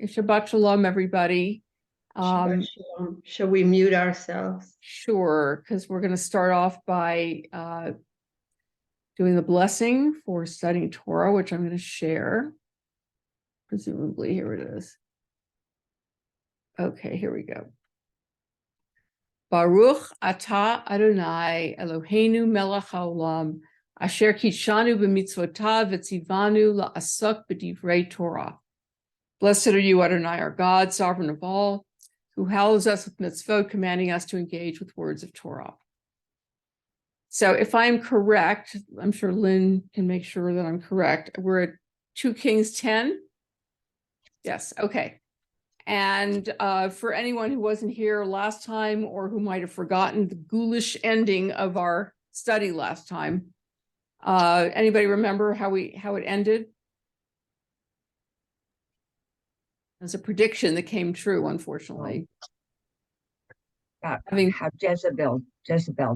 Shabbat Shalom, everybody. Shabbat Shalom. Shall we mute ourselves? Sure, because we're going to start off by doing the blessing for studying Torah, which I'm going to share. Presumably, here it is. Okay, here we go. Baruch atah Adonai Eloheinu melech haolam asher kishanu b'mitzvotav v'tzivanu la'asok b'divrei Torah. Blessed are you, Adonai, our God, sovereign of all, who hallows us with mitzvot, commanding us to engage with words of Torah. So if I'm correct, I'm sure Lynn can make sure that I'm correct. We're at 2 Kings 10. Yes, okay. And for anyone who wasn't here last time or who might have forgotten the ghoulish ending of our study last time, anybody remember how it ended? As a prediction that came true, unfortunately. How Jezebel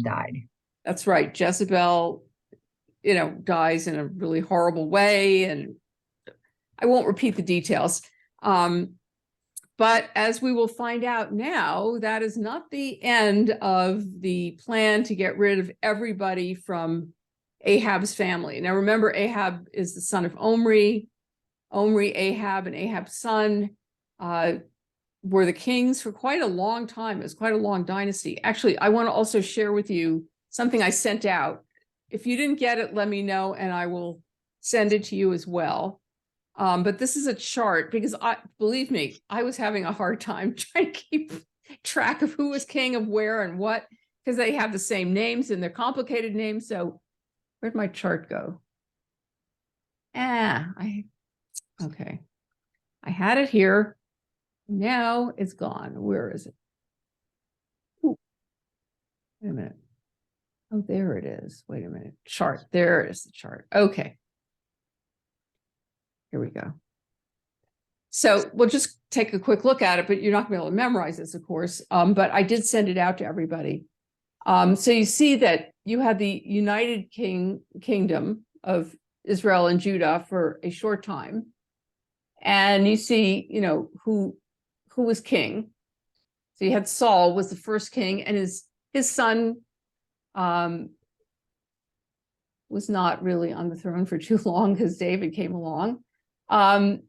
died. That's right. Jezebel, dies in a really horrible way, and I won't repeat the details. But as we will find out now, that is not the end of the plan to get rid of everybody from Ahab's family. Now, remember, Ahab is the son of Omri. Omri, Ahab, and Ahab's son were the kings for quite a long time. It was quite a long dynasty. Actually, I want to also share with you something I sent out. If you didn't get it, let me know, and I will send it to you as well. But this is a chart because believe me, I was having a hard time trying to keep track of who was king of where and what, because they have the same names and they're complicated names. So where'd my chart go? Okay. I had it here. Now it's gone. Where is it? Ooh. Wait a minute. Oh, there it is. Wait a minute. Chart. There is the chart. Okay. Here we go. So we'll just take a quick look at it, but you're not going to be able to memorize this, of course. But I did send it out to everybody. So you see that you had the United Kingdom of Israel and Judah for a short time. And you see, who was king. So you had Saul was the first king, and his son was not really on the throne for too long because David came along. And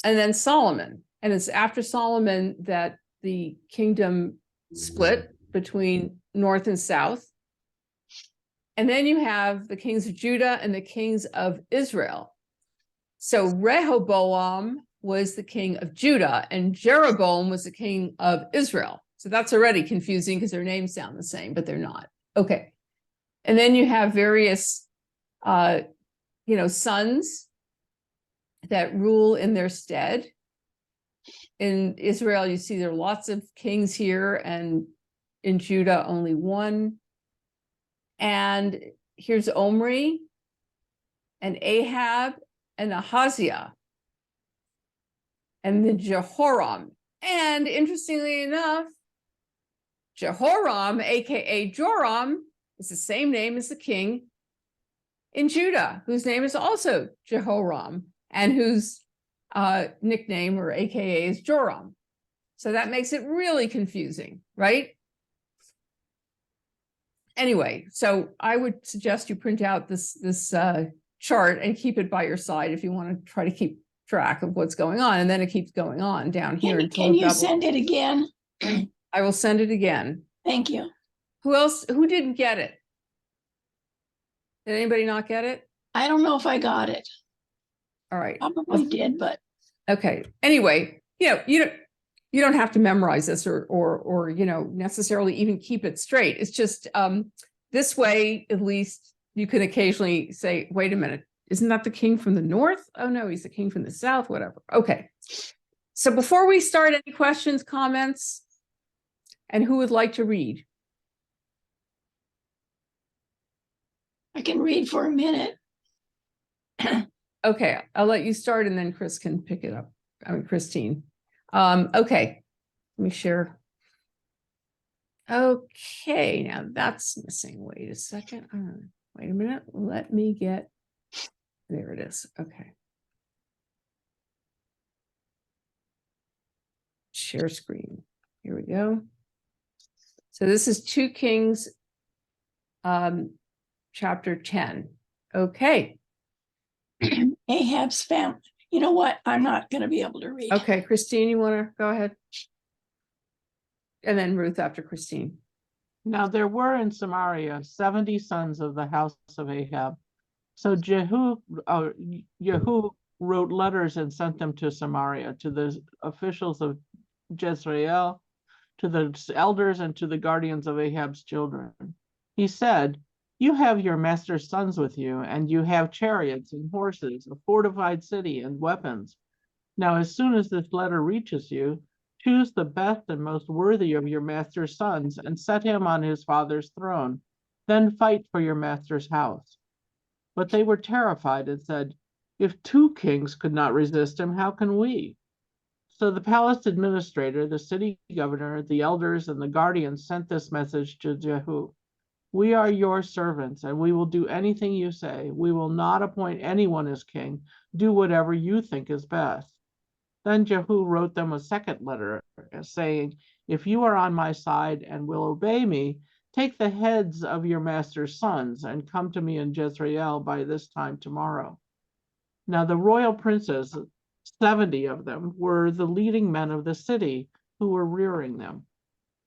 then Solomon. And it's after Solomon that the kingdom split between north and south. And then you have the kings of Judah and the kings of Israel. So Rehoboam was the king of Judah and Jeroboam was the king of Israel. So that's already confusing because their names sound the same, but they're not. Okay. And then you have various, sons that rule in their stead. In Israel, you see there are lots of kings here, and in Judah, only one. And here's Omri and Ahab and Ahaziah, and then Jehoram. And interestingly enough, Jehoram, aka Joram, is the same name as the king in Judah, whose name is also Jehoram, and whose nickname or aka is Joram. So that makes it really confusing, right? Anyway, so I would suggest you print out this chart and keep it by your side if you want to try to keep track of what's going on. And then it keeps going on down here. Can you send it again? I will send it again. Thank you. Who didn't get it? Did anybody not get it? I don't know if I got it. All right. Probably did, but okay. Anyway, you don't have to memorize this or necessarily even keep it straight. It's just this way, at least you can occasionally say, wait a minute, isn't that the king from the north? Oh no, he's the king from the south, whatever. Okay. So before we start, any questions, comments? And who would like to read? I can read for a minute. Okay, I'll let you start and then Chris can pick it up. Christine. Okay, let me share. Okay, now that's missing. Wait a second. Wait a minute. Let me get, there it is. Okay. share screen. Here we go. So this is 2 Kings, chapter 10. Okay. Ahab's family. You know what? I'm not going to be able to read. Okay, Christine, you want to go ahead? And then Ruth after Christine. Now there were in Samaria 70 sons of the house of Ahab. So Jehu wrote letters and sent them to Samaria, to the officials of Jezreel, to the elders, and to the guardians of Ahab's children. He said, "You have your master's sons with you, and you have chariots and horses, a fortified city, and weapons. Now, as soon as this letter reaches you, choose the best and most worthy of your master's sons and set him on his father's throne. Then fight for your master's house." But they were terrified and said, "If 2 kings could not resist him, how can we?" So the palace administrator, the city governor, the elders, and the guardians sent this message to Jehu: "We are your servants, and we will do anything you say. We will not appoint anyone as king. Do whatever you think is best." Then Jehu wrote them a second letter, saying, "If you are on my side and will obey me, take the heads of your master's sons and come to me in Jezreel by this time tomorrow." Now the royal princes, 70 of them, were the leading men of the city who were rearing them.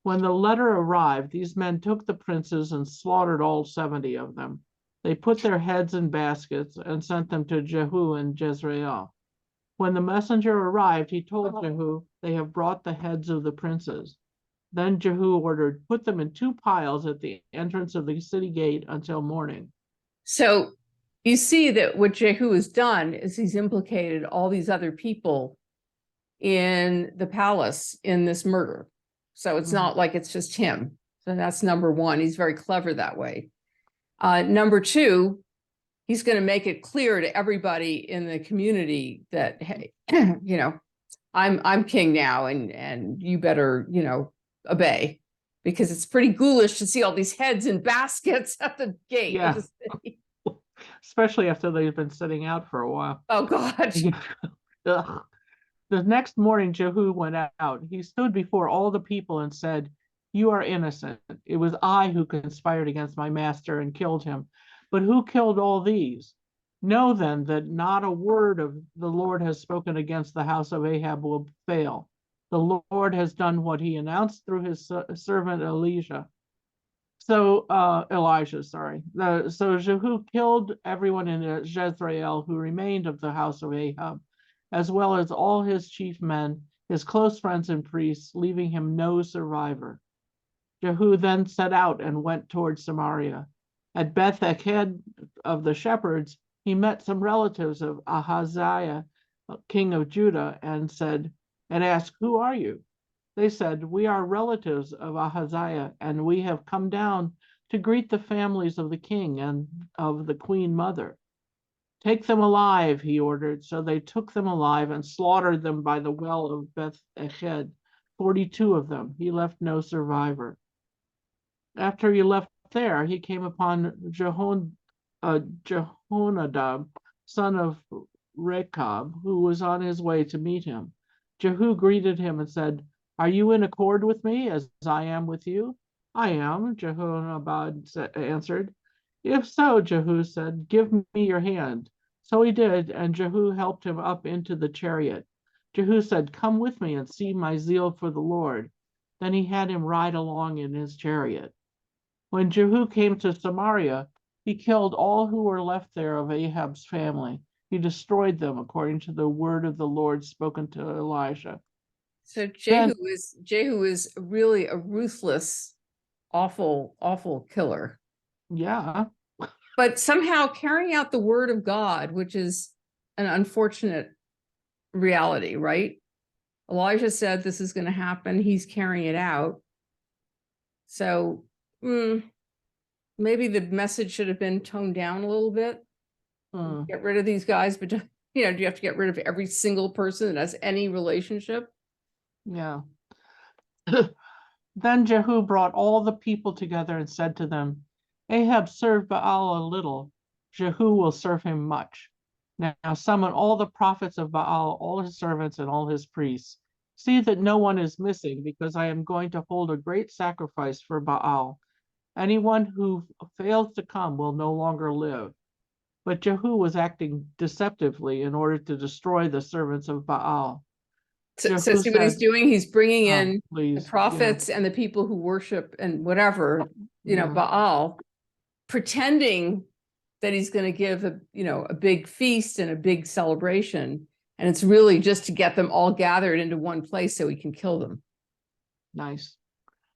When the letter arrived, these men took the princes and slaughtered all 70 of them. They put their heads in baskets and sent them to Jehu in Jezreel. When the messenger arrived, he told Jehu, "They have brought the heads of the princes." Then Jehu ordered, "Put them in 2 piles at the entrance of the city gate until morning." So you see that what Jehu has done is he's implicated all these other people in the palace in this murder. So it's not like it's just him. So that's number 1. He's very clever that way. Number 2, he's going to make it clear to everybody in the community that, hey, I'm king now, and you better, obey, because it's pretty ghoulish to see all these heads in baskets at the gate. Yeah. Especially after they've been sitting out for a while. Oh God. Ugh. The next morning, Jehu went out. He stood before all the people and said, "You are innocent. It was I who conspired against my master and killed him. But who killed all these? Know then that not a word of the Lord has spoken against the house of Ahab will fail. The Lord has done what he announced through his servant Elijah. So Jehu killed everyone in Jezreel who remained of the house of Ahab, as well as all his chief men, his close friends and priests, leaving him no survivor. Jehu then set out and went toward Samaria. At Beth Eked of the shepherds, he met some relatives of Ahaziah, king of Judah, and asked, "Who are you?" They said, "We are relatives of Ahaziah, and we have come down to greet the families of the king and of the queen mother." "Take them alive," he ordered. So they took them alive and slaughtered them by the well of Beth Eked, 42 of them. He left no survivor. After he left there, he came upon Jehonadab, son of Rechab, who was on his way to meet him. Jehu greeted him and said, "Are you in accord with me as I am with you?" "I am," Jehonadab answered. "If so," Jehu said, "give me your hand." So he did, and Jehu helped him up into the chariot. Jehu said, "Come with me and see my zeal for the Lord." Then he had him ride along in his chariot. When Jehu came to Samaria, he killed all who were left there of Ahab's family. He destroyed them according to the word of the Lord spoken to Elijah. So Jehu is really a ruthless, awful killer. Yeah. But somehow carrying out the word of God, which is an unfortunate reality, right? Elijah said this is going to happen. He's carrying it out. So maybe the message should have been toned down a little bit. Get rid of these guys, but do you have to get rid of every single person that has any relationship? Yeah. Then Jehu brought all the people together and said to them, "Ahab served Baal a little. Jehu will serve him much. Now summon all the prophets of Baal, all his servants and all his priests." See that no one is missing, because I am going to hold a great sacrifice for Baal. Anyone who fails to come will no longer live. But Jehu was acting deceptively in order to destroy the servants of Baal. So Jehu see what he's said- doing? He's bringing Oh, in the please, yeah, prophets and the people who worship and whatever, yeah. Baal, pretending that he's going to give a big feast and a big celebration. And it's really just to get them all gathered into one place so he can kill them. Nice.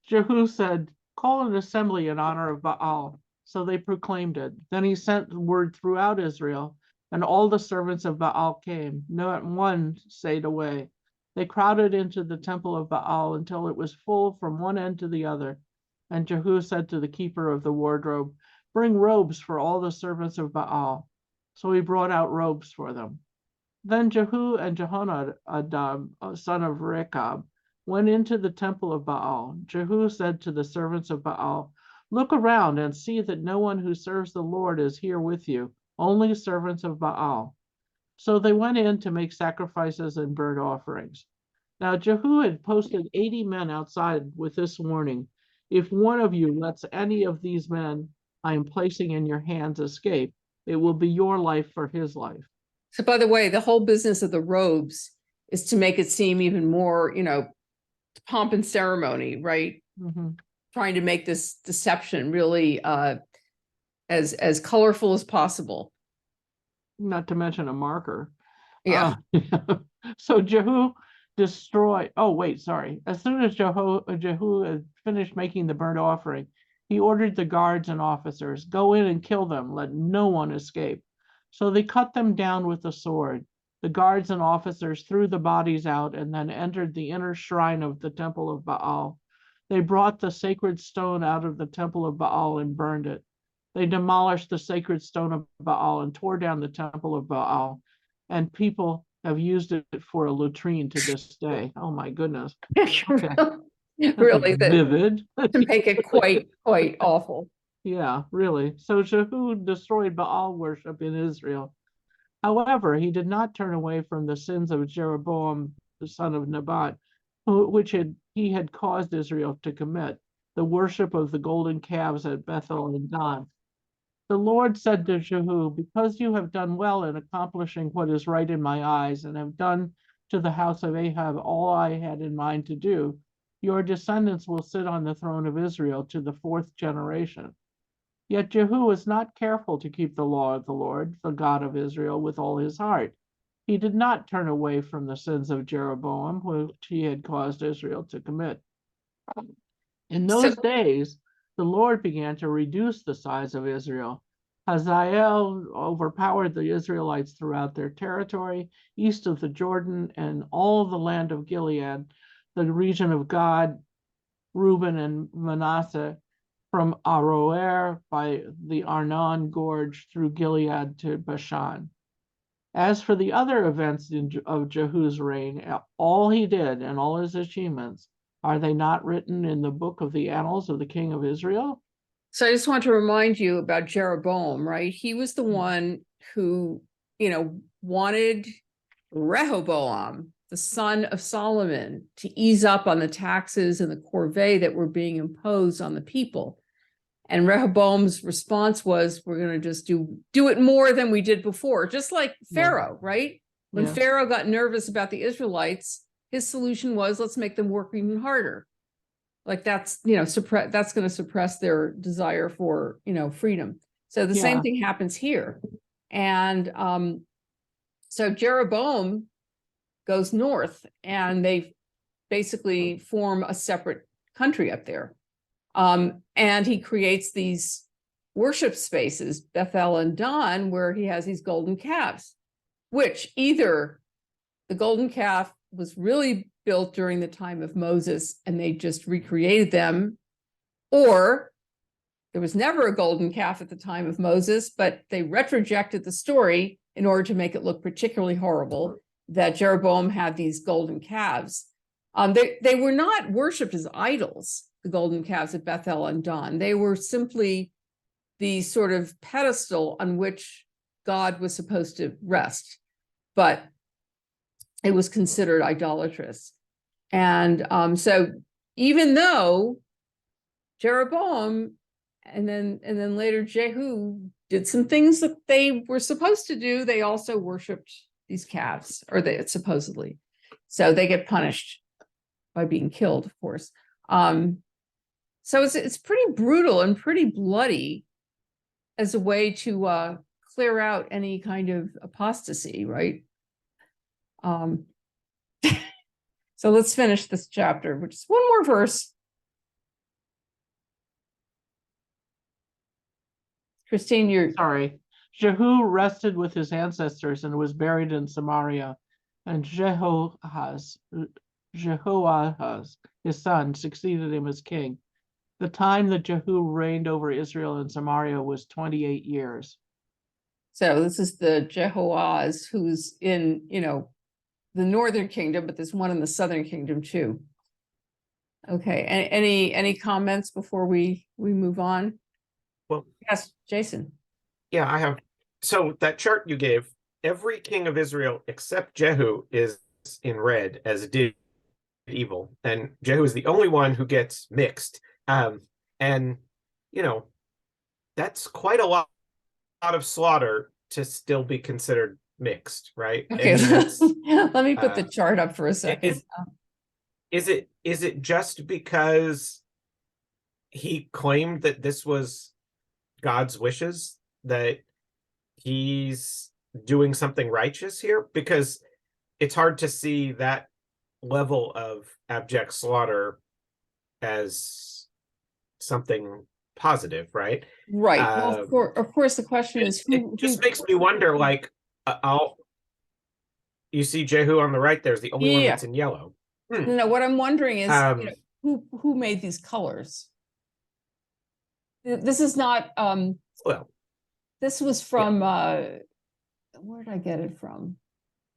Jehu said, call an assembly in honor of Baal. So they proclaimed it. Then he sent word throughout Israel, and all the servants of Baal came. Not one stayed away. They crowded into the temple of Baal until it was full from one end to the other. And Jehu said to the keeper of the wardrobe, bring robes for all the servants of Baal. So he brought out robes for them. Then Jehu and Jehonadab, son of Rechab, went into the temple of Baal. Jehu said to the servants of Baal, look around and see that no one who serves the Lord is here with you, only servants of Baal. So they went in to make sacrifices and burnt offerings. Now Jehu had posted 80 men outside with this warning, if one of you lets any of these men I am placing in your hands escape, it will be your life for his life. So by the way, the whole business of the robes is to make it seem even more, pomp and ceremony, right? Mhm. Trying to make this deception really as colorful as possible. Not to mention a marker. Yeah. So Jehu destroyed. Oh, wait, sorry. As soon as Jehu had finished making the burnt offering, he ordered the guards and officers, go in and kill them, let no one escape. So they cut them down with the sword. The guards and officers threw the bodies out and then entered the inner shrine of the temple of Baal. They brought the sacred stone out of the temple of Baal and burned it. They demolished the sacred stone of Baal and tore down the temple of Baal. And people have used it for a latrine to this day. Oh my goodness. Okay. Really, Vivid. to make it quite awful. Yeah, really. So Jehu destroyed Baal worship in Israel. However, he did not turn away from the sins of Jeroboam, the son of Nebat, which he had caused Israel to commit, the worship of the golden calves at Bethel and Dan. The Lord said to Jehu, because you have done well in accomplishing what is right in my eyes and have done to the house of Ahab all I had in mind to do, your descendants will sit on the throne of Israel to the 4th generation. Yet Jehu was not careful to keep the law of the Lord, the God of Israel, with all his heart. He did not turn away from the sins of Jeroboam, which he had caused Israel to commit. In those days, the Lord began to reduce the size of Israel. Hazael overpowered the Israelites throughout their territory, east of the Jordan, and all the land of Gilead, the region of Gad, Reuben, and Manasseh, from Aroer by the Arnon Gorge through Gilead to Bashan. As for the other events of Jehu's reign, all he did and all his achievements, are they not written in the book of the annals of the king of Israel? So I just want to remind you about Jeroboam, right? He was the one who, wanted Rehoboam, the son of Solomon, to ease up on the taxes and the corvée that were being imposed on the people. And Rehoboam's response was, we're going to just do it more than we did before, just like Pharaoh, right? When Yeah. Pharaoh got nervous about the Israelites, his solution was, let's make them work even harder. Like that's, that's going to suppress their desire for, freedom. So the same Yeah. thing happens here. And so Jeroboam goes north and they basically form a separate country up there. And he creates these worship spaces, Bethel and Dan, where he has these golden calves, which either the golden calf was really built during the time of Moses and they just recreated them, or there was never a golden calf at the time of Moses, but they retrojected the story in order to make it look particularly horrible that Jeroboam had these golden calves. They were not worshipped as idols, the golden calves at Bethel and Dan. They were simply the sort of pedestal on which God was supposed to rest, but it was considered idolatrous. And so even though Jeroboam and then later Jehu did some things that they were supposed to do, they also worshipped these calves, or they supposedly. So they get punished by being killed, of course. So it's pretty brutal and pretty bloody as a way to clear out any kind of apostasy, right? So let's finish this chapter, which is one more verse. Christine, you're Sorry. Jehu rested with his ancestors and was buried in Samaria, and Jehoahaz, his son, succeeded him as king. The time that Jehu reigned over Israel and Samaria was 28 years. so this is the Jehoahaz who's in, the northern kingdom, but there's one in the southern kingdom too. Okay, any comments before we move on? Well, Yes, Jason. yeah, I have. So that chart you gave, every king of Israel except Jehu is in red as did evil, and Jehu is the only one who gets mixed. And that's quite a lot of slaughter to still be considered mixed, right? Okay, I mean, that's, let me put the chart up for a second. is it just because he claimed that this was God's wishes that he's doing something righteous here? Because it's hard to see that level of abject slaughter as something positive, right? Right. Well, of course, the question is It just makes me wonder, like, you see Jehu on the right, there's the only one Yeah. that's in yellow. No, what I'm wondering is, who made these colors? This is not, Well, this was from, where did I get it from?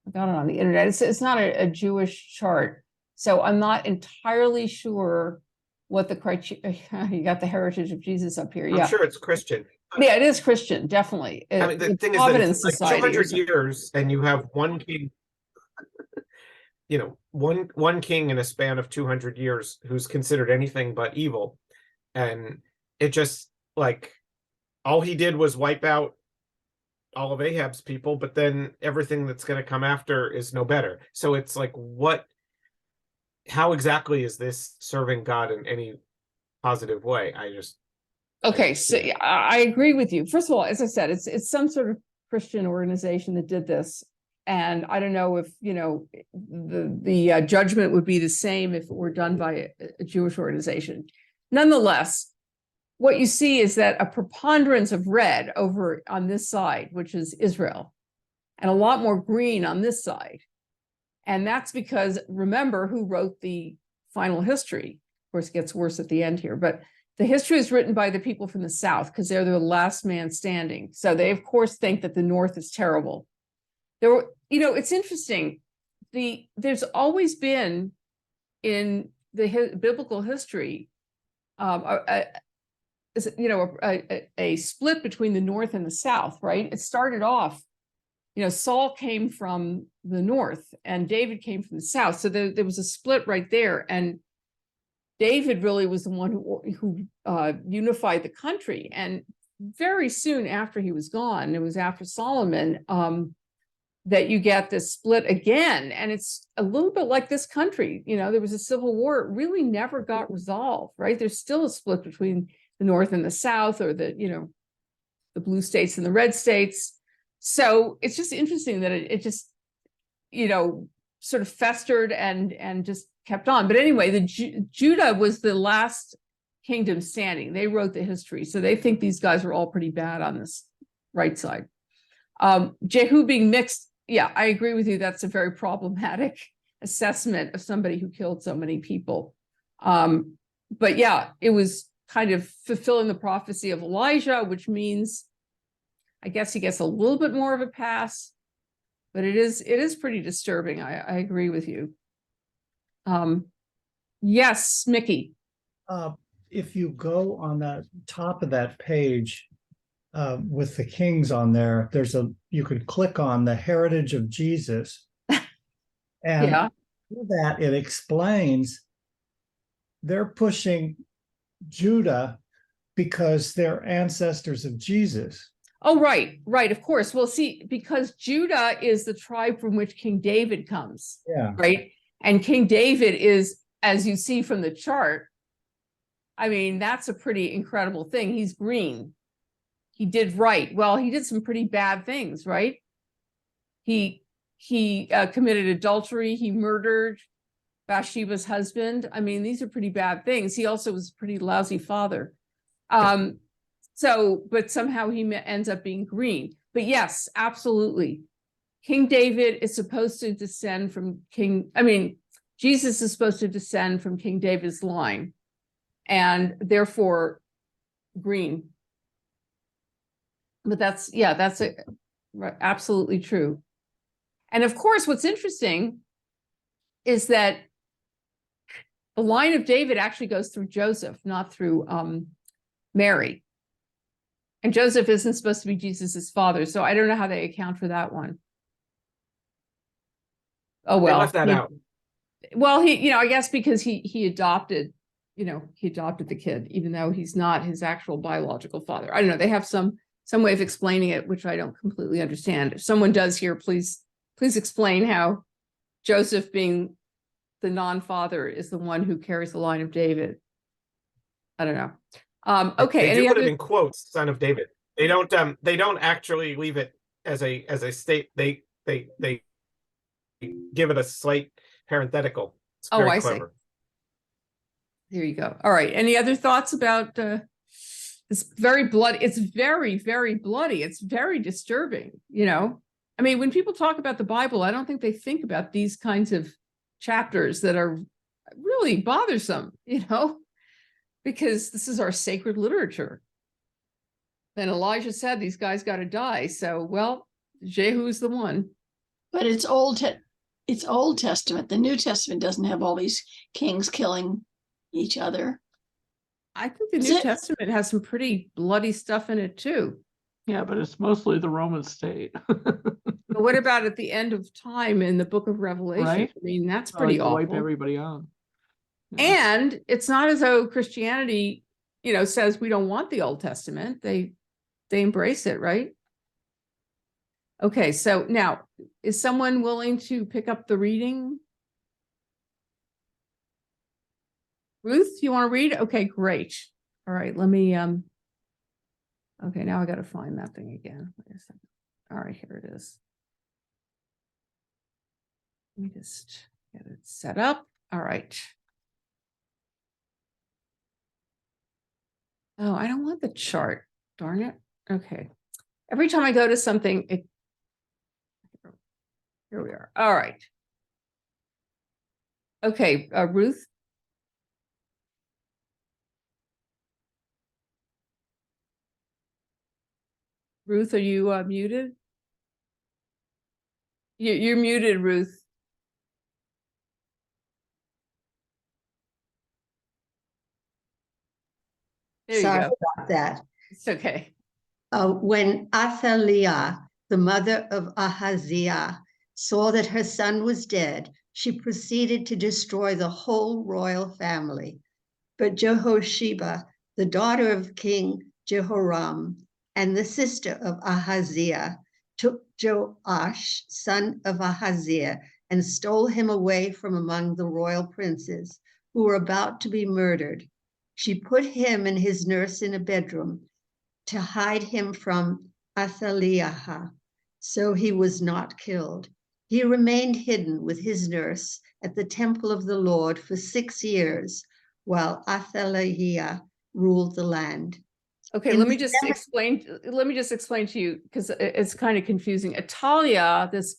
I got it on the internet. It's not a Jewish chart, so I'm not entirely sure what the criteria. You got the heritage of Jesus up here. I'm Yeah, sure it's Christian. yeah, it is Christian, definitely. I mean, the thing is that Providence it's like Society or 200 something. years, and you have one king, one king in a span of 200 years who's considered anything but evil, and it just, like, all he did was wipe out all of Ahab's people, but then everything that's going to come after is no better. So it's like, how exactly is this serving God in any positive way? Okay, so yeah, I agree with you. First of all, as I said, it's some sort of Christian organization that did this, and I don't know if the judgment would be the same if it were done by a Jewish organization. Nonetheless, what you see is that a preponderance of red over on this side, which is Israel, and a lot more green on this side. And that's because, remember who wrote the final history. Of course, it gets worse at the end here, but the history is written by the people from the South because they're the last man standing. So they, of course, think that the North is terrible. It's interesting. There's always been in the biblical history, a split between the North and the South, right? It started off, Saul came from the North and David came from the South. So there was a split right there. And David really was the one who unified the country. And very soon after he was gone, it was after Solomon, that you get this split again. And it's a little bit like this country. There was a civil war. It really never got resolved, right? There's still a split between the North and the South, or the blue states and the red states. So it's just interesting that it just, sort of festered and just kept on. But anyway, Judah was the last kingdom standing. They wrote the history. So they think these guys were all pretty bad on this right side. Jehu being mixed. Yeah, I agree with you. That's a very problematic assessment of somebody who killed so many people. But yeah, it was kind of fulfilling the prophecy of Elijah, which means I guess he gets a little bit more of a pass, but it is pretty disturbing. I agree with you. Yes, Mickey. If you go on the top of that page with the kings on there, you could click on the heritage of Jesus. And Yeah. that it explains they're pushing Judah because they're ancestors of Jesus. Oh, right, right, of course. Well, see, because Judah is the tribe from which King David comes, Yeah. right? And King David is, as you see from the chart, I mean, that's a pretty incredible thing. He's green. He did right. Well, he did some pretty bad things, right? He committed adultery. He murdered Bathsheba's husband. I mean, these are pretty bad things. He also was a pretty lousy father. So, but somehow he ends up being green. But yes, absolutely. King David is supposed to descend from Jesus is supposed to descend from King David's line, and therefore green. But that's absolutely true. And of course, what's interesting is that the line of David actually goes through Joseph, not through Mary. And Joseph isn't supposed to be Jesus's father, so I don't know how they account for that one. Oh, They well. left that out. Well, I guess because he adopted, he adopted the kid, even though he's not his actual biological father. I don't know. They have some way of explaining it, which I don't completely understand. If someone does here, please explain how Joseph, being the non-father, is the one who carries the line of David. I don't know. Okay. They do put it in quotes, son of David. They don't actually leave it as a state. They give it a slight parenthetical. It's very I clever. see. There you go. All right. Any other thoughts about it's very bloody. It's very, very bloody. It's very disturbing. I mean, when people talk about the Bible, I don't think they think about these kinds of chapters that are really bothersome, because this is our sacred literature. And Elijah said these guys got to die. So, well, Jehu's the one. But it's Old Testament. The New Testament doesn't have all these kings killing each other. I think the New Testament has some pretty bloody stuff in it too. Yeah, but it's mostly the Roman state. But what about at the end of time in the book of Revelation? Right? I mean, that's So pretty they awful. wipe everybody out. Yeah. And it's not as though Christianity, says we don't want the Old Testament. They embrace it, right? Okay, so now, is someone willing to pick up the reading? Ruth, you want to read? Okay, great. All right, let me, okay, now I got to find that thing again. Wait a second. All right, here it is. Let me just get it set up. All right. Oh, I don't want the chart. Darn it. Okay. Every time I go to something, here we are. All right. Okay, Ruth. Ruth, are you muted? You're muted, Ruth. There Sorry you go. about that. It's okay. When Athaliah, the mother of Ahaziah, saw that her son was dead, she proceeded to destroy the whole royal family. But Jehosheba, the daughter of King Jehoram, and the sister of Ahaziah, took Joash, son of Ahaziah, and stole him away from among the royal princes who were about to be murdered. She put him and his nurse in a bedroom to hide him from Athaliah, so he was not killed. He remained hidden with his nurse at the temple of the Lord for 6 years, while Athaliah ruled the land. Okay, let me just explain to you, because it's kind of confusing. Atalia, this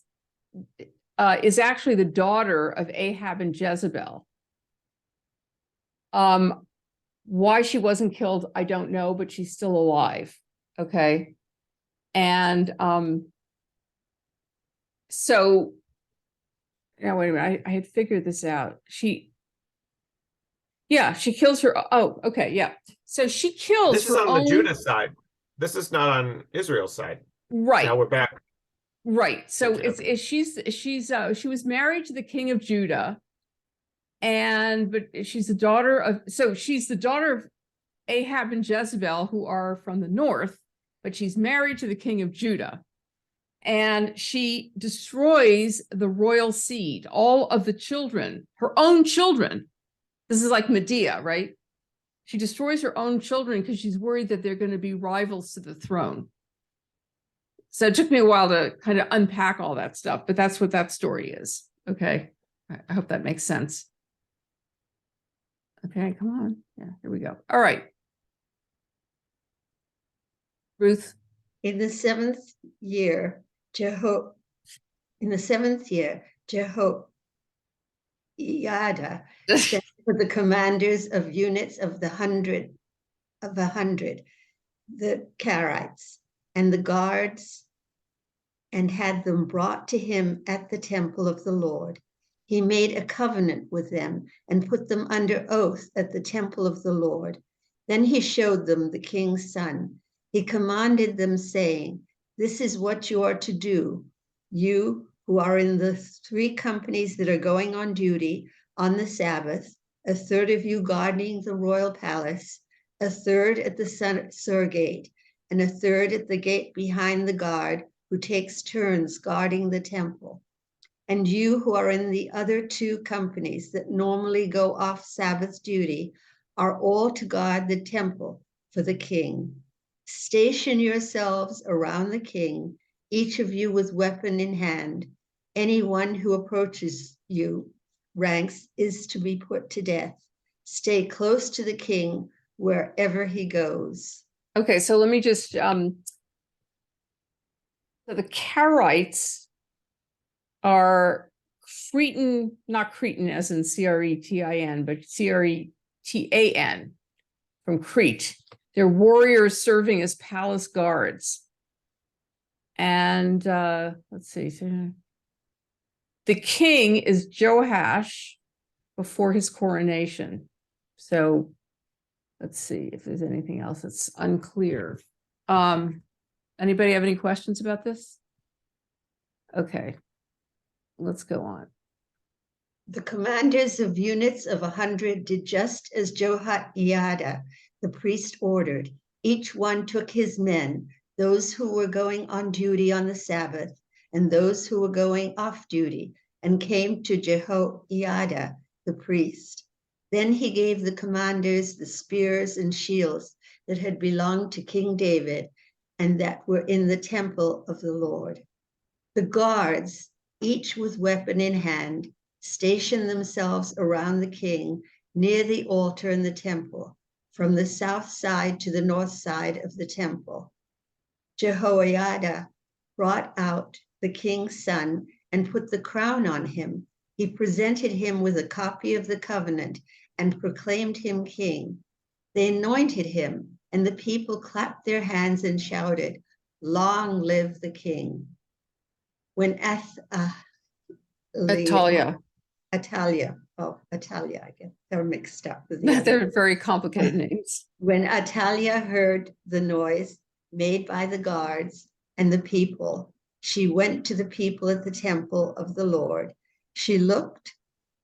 is actually the daughter of Ahab and Jezebel. Why she wasn't killed, I don't know, but she's still alive. Okay. And so now wait a minute, I had figured this out. She kills her. Oh, okay, yeah. So she kills This is her on own... the Judah side. This is not on Israel's side. Right. Now we're back. Right. So Okay. she was married to the king of Judah. But she's the daughter of, so she's the daughter of Ahab and Jezebel, who are from the north, but she's married to the king of Judah. And she destroys the royal seed, all of the children, her own children. This is like Medea, right? She destroys her own children because she's worried that they're going to be rivals to the throne. So it took me a while to kind of unpack all that stuff, but that's what that story is. Okay. I hope that makes sense. Okay, come on. Yeah, here we go. All right. Ruth. In the seventh year, Jehoiada sent for the commanders of units of a hundred, the Karaites, and the guards, and had them brought to him at the temple of the Lord. He made a covenant with them and put them under oath at the temple of the Lord. Then he showed them the king's son. He commanded them, saying, "This is what you are to do, you who are in the 3 companies that are going on duty on the Sabbath, a third of you guarding the royal palace, a third at the Sur gate, and a third at the gate behind the guard, who takes turns guarding the temple. And you who are in the other 2 companies that normally go off Sabbath duty are all to guard the temple for the king. Station yourselves around the king, each of you with weapon in hand. Anyone who approaches you ranks is to be put to death. Stay close to the king wherever he goes." Okay, so let me just so the Karaites are Cretan, not Cretan as in Cretin, but Cretan from Crete. They're warriors serving as palace guards. And let's see. The king is Joash before his coronation. So let's see if there's anything else that's unclear. Anybody have any questions about this? Okay, let's go on. The commanders of units of 100 did just as Jehoiada, the priest, ordered. Each one took his men, those who were going on duty on the Sabbath, and those who were going off duty, and came to Jehoiada, the priest. Then he gave the commanders the spears and shields that had belonged to King David and that were in the temple of the Lord. The guards, each with weapon in hand, stationed themselves around the king near the altar in the temple, from the south side to the north side of the temple. Jehoiada brought out the king's son and put the crown on him. He presented him with a copy of the covenant and proclaimed him king. They anointed him, and the people clapped their hands and shouted, "Long live the king." When Atalia. Atalia, I guess they're mixed up with the other. They're very complicated names. When Atalia heard the noise made by the guards and the people, she went to the people at the temple of the Lord. She looked,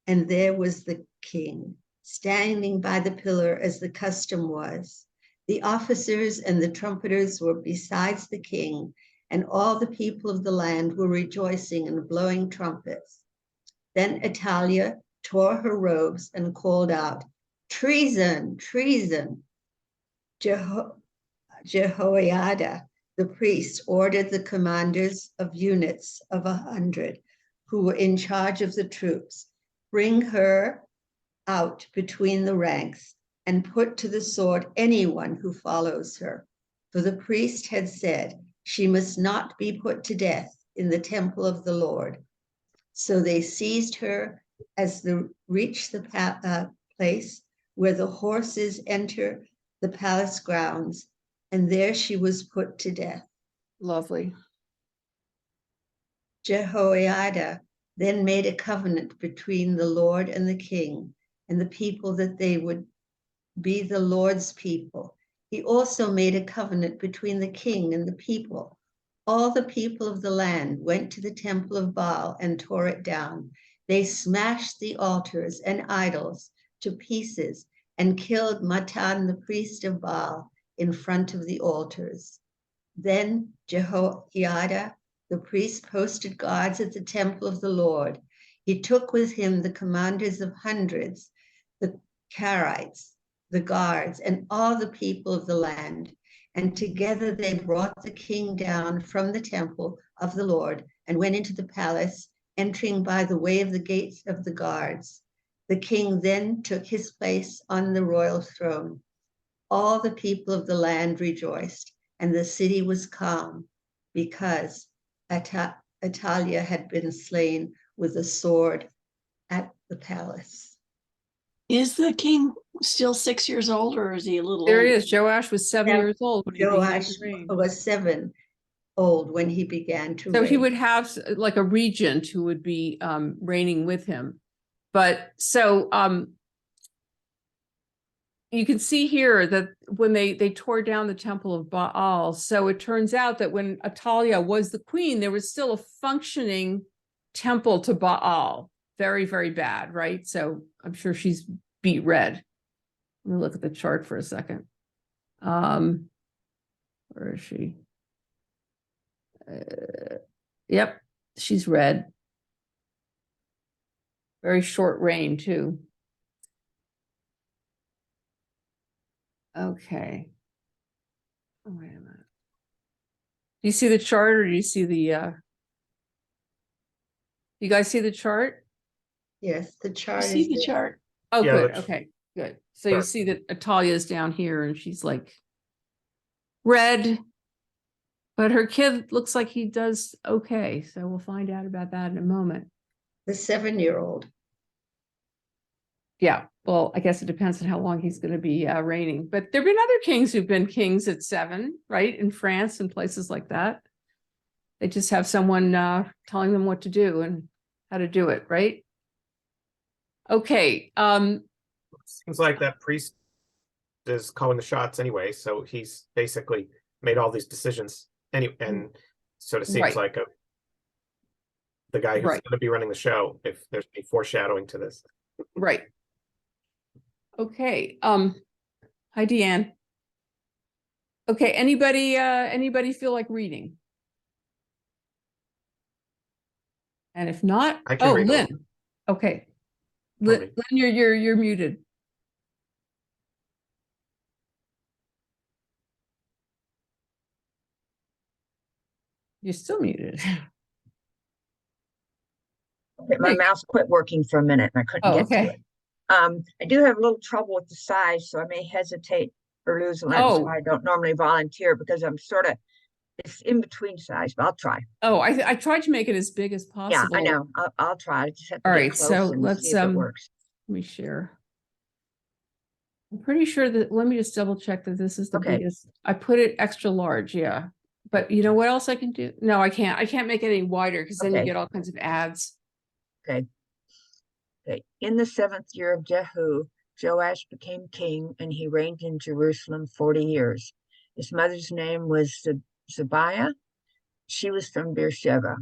and there was the king, standing by the pillar as the custom was. The officers and the trumpeters were besides the king, and all the people of the land were rejoicing and blowing trumpets. Then Atalia tore her robes and called out, "Treason, treason!" Jehoiada, the priest, ordered the commanders of units of 100 who were in charge of the troops, "Bring her out between the ranks and put to the sword anyone who follows her." For the priest had said, "She must not be put to death in the temple of the Lord." So they seized her as they reached the place where the horses enter the palace grounds, and there she was put to death. Lovely. Jehoiada then made a covenant between the Lord and the king and the people that they would be the Lord's people. He also made a covenant between the king and the people All the people of the land went to the temple of Baal and tore it down. They smashed the altars and idols to pieces and killed Matan, the priest of Baal, in front of the altars. Then Jehoiada, the priest, posted guards at the temple of the Lord. He took with him the commanders of hundreds, the Carites, the guards, and all the people of the land. And together they brought the king down from the temple of the Lord and went into the palace, entering by the way of the gates of the guards. The king then took his place on the royal throne. All the people of the land rejoiced, and the city was calm because Athaliah had been slain with a sword at the palace. Is the king still 6 years old, or is he a little There older? he is. Joash was 7 Yeah, years old when he began Joash to reign. was 7 old when he began to So reign. he would have like a regent who would be reigning with him. But so you can see here that when they tore down the temple of Baal, so it turns out that when Athaliah was the queen, there was still a functioning temple to Baal. Very, very bad, right? So I'm sure she's beat red. Let me look at the chart for a second. Where is she? Yep, she's red. Very short reign too. Okay. Oh, wait a minute. Do you see the chart, or do you see the you guys see the chart? Yes, the I chart see is the there. chart. Oh, Yeah, good. that's- Okay, good. So you Sure. see that Atalia's down here and she's like red, but her kid looks like he does okay. So we'll find out about that in a moment. The 7-year-old. Yeah, well, I guess it depends on how long he's going to be reigning. But there've been other kings who've been kings at 7, right? In France and places like that. They just have someone telling them what to do and how to do it, right? Okay. Seems like that priest is calling the shots anyway, so he's basically made all these decisions anyway, and sort of seems Right. like the guy who's Right. going to be running the show, if there's any foreshadowing to this. Right. Okay. Hi, Deanne. Okay, anybody feel like reading? And if not, I can oh, read a Lynn. little. Okay. Okay. Lynn, you're muted. You're still muted. My Hey. mouse quit working for a minute and I couldn't Oh, get to okay. it. I do have a little trouble with the size, so I may hesitate or lose Lent. Oh. So I don't normally volunteer because I'm it's in between size, but I'll try. Oh, I tried to make it as big as Yeah, possible. I know. I'll try. I just have to All get right, close so and let's see if it works. let me share. I'm pretty sure that, let me just double check that this is the Okay. biggest. I put it extra large, yeah. But you know what else I can do? No, I can't. I can't make it any wider because then you Okay. get all kinds of ads. Okay. In the 7th year of Jehu, Joash became king, and he reigned in Jerusalem 40 years. His mother's name was Zebiah. She was from Beersheba.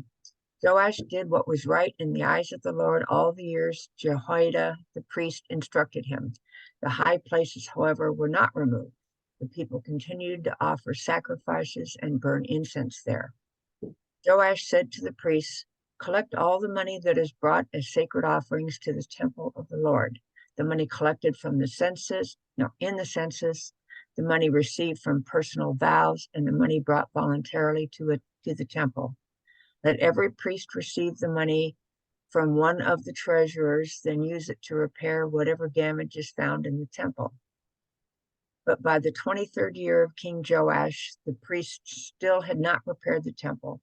Joash did what was right in the eyes of the Lord all the years Jehoiada the priest instructed him. The high places, however, were not removed. The people continued to offer sacrifices and burn incense there. Joash said to the priests, "Collect all the money that is brought as sacred offerings to the temple of the Lord, the money collected from in the census, the money received from personal vows, and the money brought voluntarily to the temple. Let every priest receive the money from one of the treasurers, then use it to repair whatever damage is found in the temple." But by the 23rd year of King Joash, the priests still had not repaired the temple.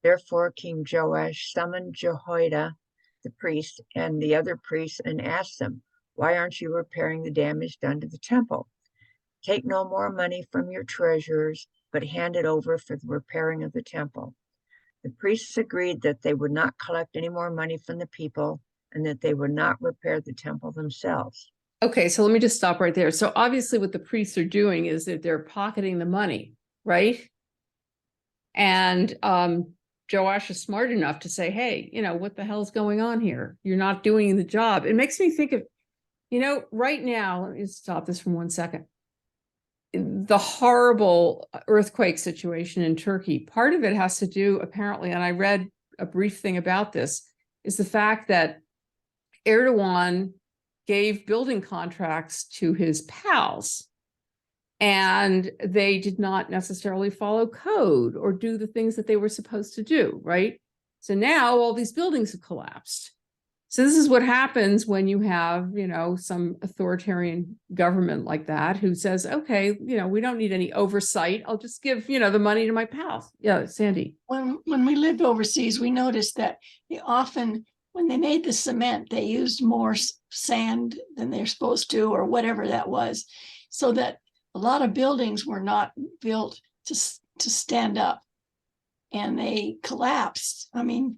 Therefore, King Joash summoned Jehoiada, the priest, and the other priests and asked them, "Why aren't you repairing the damage done to the temple? Take no more money from your treasurers, but hand it over for the repairing of the temple." The priests agreed that they would not collect any more money from the people and that they would not repair the temple themselves. Okay, so let me just stop right there. So obviously what the priests are doing is that they're pocketing the money, right? And Joash is smart enough to say, hey, what the hell's going on here? You're not doing the job. It makes me think of, right now, let me stop this for 1 second. The horrible earthquake situation in Turkey. Part of it has to do, apparently, and I read a brief thing about this, is the fact that Erdogan gave building contracts to his pals, and they did not necessarily follow code or do the things that they were supposed to do, right? So now all these buildings have collapsed. So this is what happens when you have, some authoritarian government like that who says, okay, we don't need any oversight. I'll just give, the money to my pals. Yeah, Sandy. When we lived overseas, we noticed that they often, when they made the cement, they used more sand than they're supposed to, or whatever that was, so that a lot of buildings were not built to stand up, and they collapsed. I mean,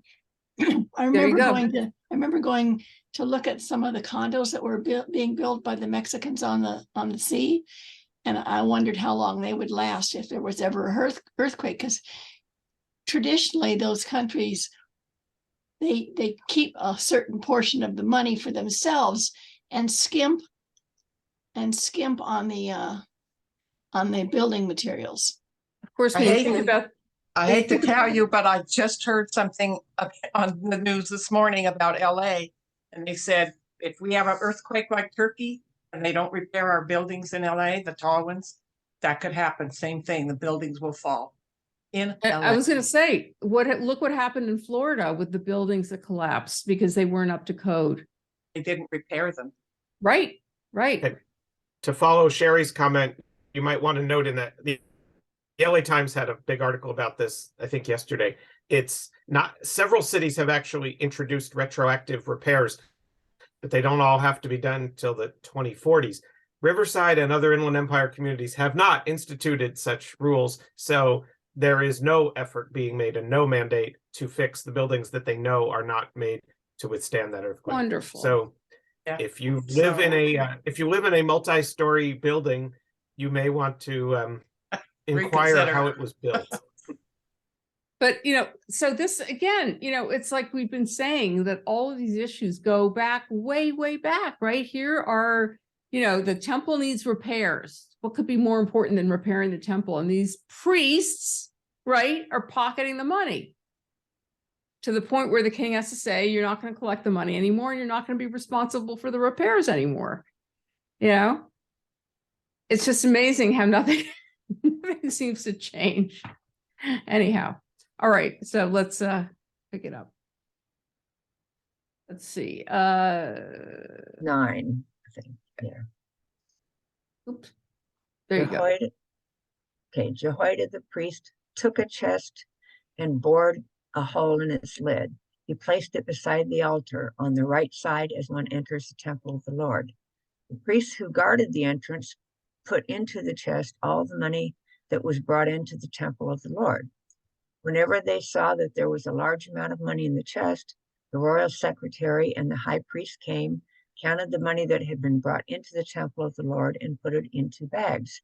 I remember going to look at some of the condos that were being built by the Mexicans on the sea, and I wondered how long they would last if there was ever a earthquake, because traditionally those countries, they keep a certain portion of the money for themselves and skimp on the building materials. Of course, I when you hate think to- about I hate to tell you, but I just heard something on the news this morning about LA. And they said, if we have an earthquake like Turkey and they don't repair our buildings in LA, the tall ones, that could happen. Same thing. The buildings will fall in I LA. was going to say, look what happened in Florida with the buildings that collapsed because they weren't up to code. They didn't repair them. Right. Okay. To follow Sherry's comment, you might want to note in that the LA Times had a big article about this, I think yesterday. It's not, several cities have actually introduced retroactive repairs, but they don't all have to be done till the 2040s. Riverside and other Inland Empire communities have not instituted such rules, so there is no effort being made and no mandate to fix the buildings that they know are not made to withstand that earthquake. Wonderful. So Yeah. if you live in a multi-story building, you may want to inquire Reconsider. how it was built. But, so this, again, it's like we've been saying that all of these issues go back way, way back, right? Here are, the temple needs repairs. What could be more important than repairing the temple? And these priests, right, are pocketing the money to the point where the king has to say, you're not going to collect the money anymore, and you're not going to be responsible for the repairs anymore. It's just amazing how nothing seems to change. Anyhow, all right, so let's pick it up. Let's see. 9, I think. Yeah. Oops. There you go. Jehoiada the priest took a chest and bored a hole in its lid. He placed it beside the altar on the right side as one enters the temple of the Lord. The priests who guarded the entrance put into the chest all the money that was brought into the temple of the Lord. Whenever they saw that there was a large amount of money in the chest, the royal secretary and the high priest came, counted the money that had been brought into the temple of the Lord, and put it into bags.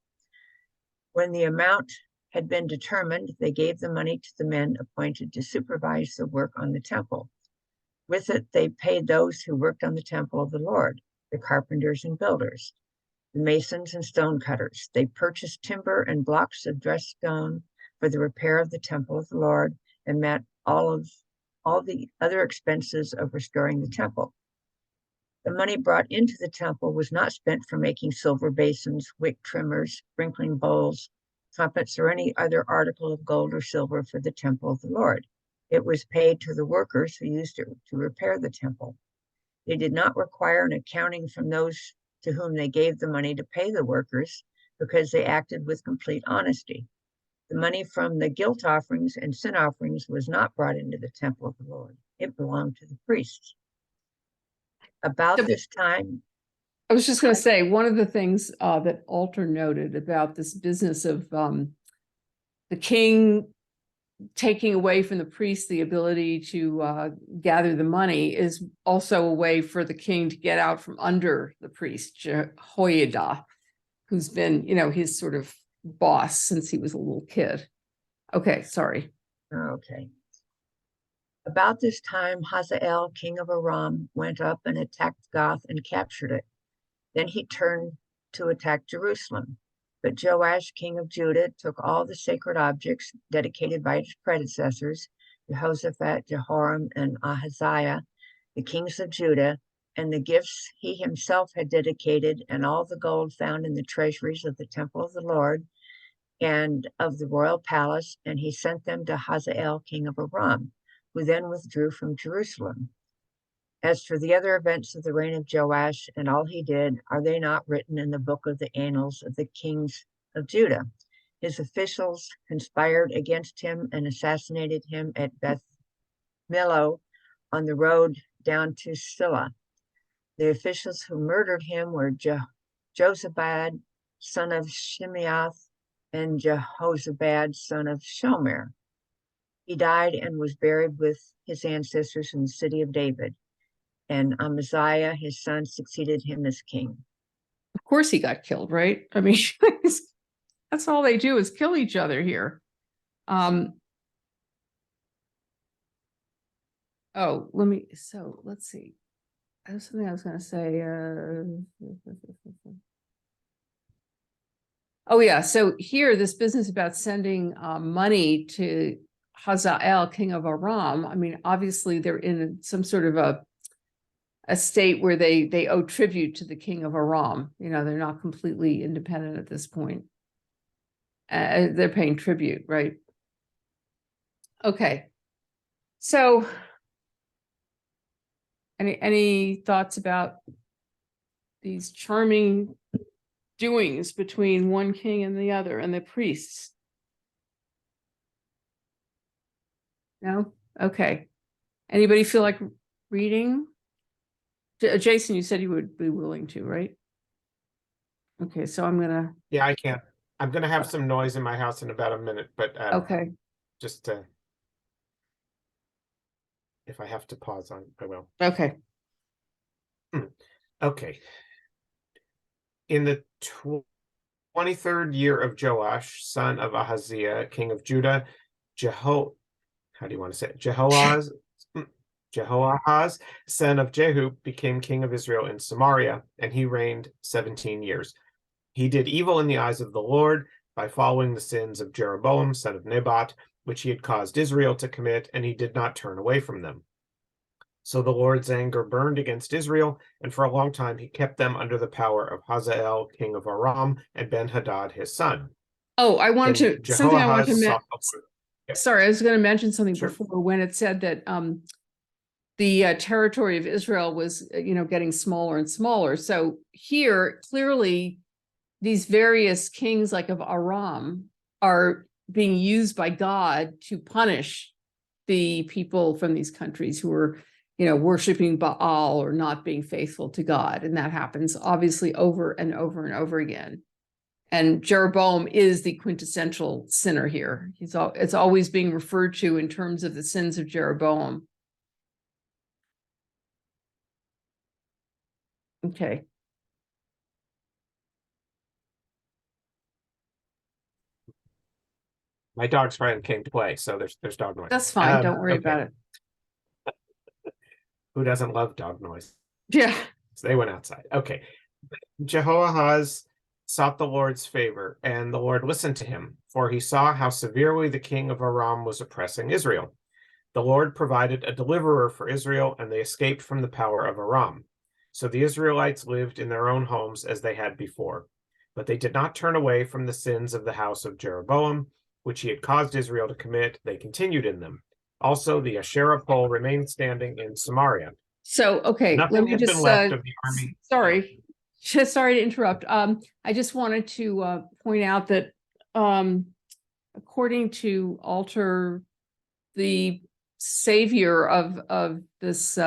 When the amount had been determined, they gave the money to the men appointed to supervise the work on the temple. With it, they paid those who worked on the temple of the Lord, the carpenters and builders, the masons and stone cutters. They purchased timber and blocks of dressed stone for the repair of the temple of the Lord, and met all the other expenses of restoring the temple. The money brought into the temple was not spent for making silver basins, wick trimmers, sprinkling bowls, trumpets, or any other article of gold or silver for the temple of the Lord. It was paid to the workers who used it to repair the temple. They did not require an accounting from those to whom they gave the money to pay the workers, because they acted with complete honesty. The money from the guilt offerings and sin offerings was not brought into the temple of the Lord. It belonged to the priests. About this time, I was just going to say, one of the things that Alter noted about this business of the king taking away from the priest the ability to gather the money is also a way for the king to get out from under the priest, Jehoiada, who's been, his sort of boss since he was a little kid. Okay, sorry. Okay. About this time, Hazael, king of Aram, went up and attacked Gath and captured it. Then he turned to attack Jerusalem. But Joash, king of Judah, took all the sacred objects dedicated by his predecessors, Jehoshaphat, Jehoram, and Ahaziah, the kings of Judah, and the gifts he himself had dedicated, and all the gold found in the treasuries of the temple of the Lord and of the royal palace, and he sent them to Hazael, king of Aram, who then withdrew from Jerusalem. As for the other events of the reign of Joash and all he did, are they not written in the book of the annals of the kings of Judah? His officials conspired against him and assassinated him at Beth Millo on the road down to Silla. The officials who murdered him were Jozabad, son of Shimeath, and Jehozabad, son of Shomer. He died and was buried with his ancestors in the city of David, and Amaziah, his son, succeeded him as king. Of course he got killed, right? I mean, that's all they do is kill each other here. Oh, let's see. I have something I was going to say. Oh yeah, so here, this business about sending money to Hazael, king of Aram. I mean, obviously they're in some sort of a state where they owe tribute to the king of Aram. You know, they're not completely independent at this point. They're paying tribute, right? Okay. So any thoughts about these charming doings between one king and the other and the priests? No? Okay. Anybody feel like reading? Jason, you said you would be willing to, right? Okay, so I'm gonna. Yeah, I can. I'm gonna have some noise in my house in about a minute, but Okay. just if I have to pause on, I will. Okay. Okay. In the 23rd year of Joash, son of Ahaziah, king of Judah, how do you want to say it? Jehoahaz, son of Jehu, became king of Israel in Samaria, and he reigned 17 years. He did evil in the eyes of the Lord by following the sins of Jeroboam, son of Nebat, which he had caused Israel to commit, and he did not turn away from them. So the Lord's anger burned against Israel, and for a long time he kept them under the power of Hazael, king of Aram, and Ben-Hadad, his son. Oh, I wanted to something I wanted to mention. Sorry, I was going to mention something before when it said that the territory of Israel was, getting smaller and smaller. So here, clearly, these various kings like of Aram are being used by God to punish the people from these countries who are, worshiping Baal or not being faithful to God. And that happens obviously over and over and over again. And Jeroboam is the quintessential sinner here. It's always being referred to in terms of the sins of Jeroboam. Okay. My dog's friend came to play, so there's dog noise. That's fine. Don't worry about it. Who doesn't love dog noise? Yeah. So they went outside. Okay. Jehoahaz sought the Lord's favor, and the Lord listened to him, for he saw how severely the king of Aram was oppressing Israel. The Lord provided a deliverer for Israel, and they escaped from the power of Aram. So the Israelites lived in their own homes as they had before. But they did not turn away from the sins of the house of Jeroboam, which he had caused Israel to commit. They continued in them. Also, the Asherah pole remained standing in Samaria. So, okay, Nothing let me had just, been left of the army. Sorry to interrupt. I just wanted to point out that according to Alter, the savior of this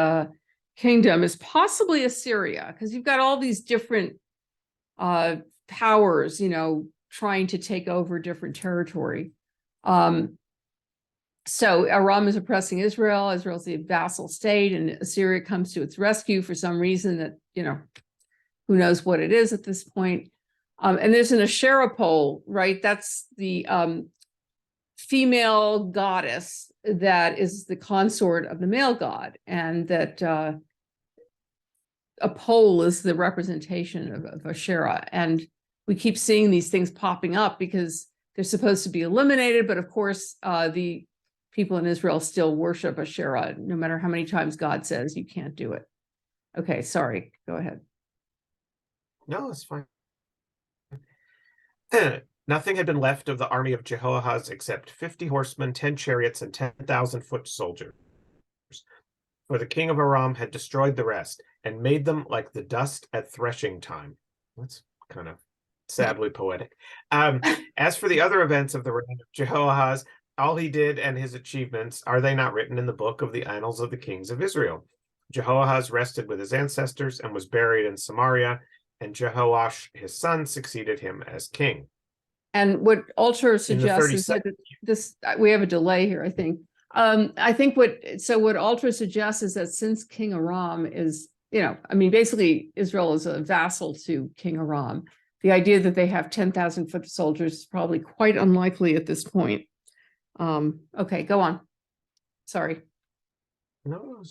kingdom is possibly Assyria, because you've got all these different powers, trying to take over different territory. So Aram is oppressing Israel. Israel's the vassal state, and Assyria comes to its rescue for some reason that, who knows what it is at this point. And there's an Asherah pole, right? That's the female goddess that is the consort of the male god, and that a pole is the representation of Asherah. And we keep seeing these things popping up because they're supposed to be eliminated, but of course, the people in Israel still worship Asherah, no matter how many times God says you can't do it. Okay, sorry, go ahead. No, it's fine. Nothing had been left of the army of Jehoahaz except 50 horsemen, 10 chariots, and 10,000 foot soldiers. For the king of Aram had destroyed the rest and made them like the dust at threshing time. That's kind of sadly poetic. As for the other events of the reign of Jehoahaz, all he did and his achievements, are they not written in the book of the annals of the kings of Israel? Jehoahaz rested with his ancestors and was buried in Samaria, and Jehoash, his son, succeeded him as king. And what Alter suggests is that 32nd this, we have a delay here, I think. I think what Alter suggests is that since King Aram is, I mean, basically Israel is a vassal to King Aram. The idea that they have 10,000 foot soldiers is probably quite unlikely at this point. Okay, go on. Sorry. No.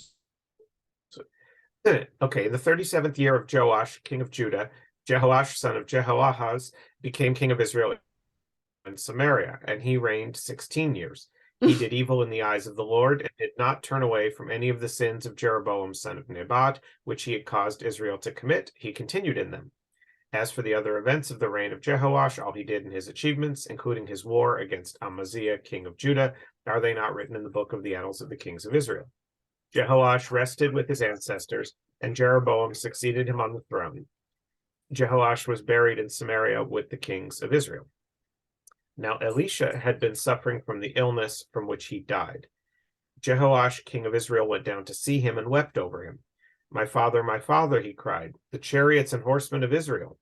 Okay, in the 37th year of Joash, king of Judah, Jehoash, son of Jehoahaz, became king of Israel in Samaria, and he reigned 16 years. He did evil in the eyes of the Lord, and did not turn away from any of the sins of Jeroboam, son of Nebat, which he had caused Israel to commit. He continued in them. As for the other events of the reign of Jehoash, all he did in his achievements, including his war against Amaziah, king of Judah, are they not written in the book of the annals of the kings of Israel? Jehoash rested with his ancestors, and Jeroboam succeeded him on the throne. Jehoash was buried in Samaria with the kings of Israel. Now Elisha had been suffering from the illness from which he died. Jehoash, king of Israel, went down to see him and wept over him. My father, he cried, the chariots and horsemen of Israel.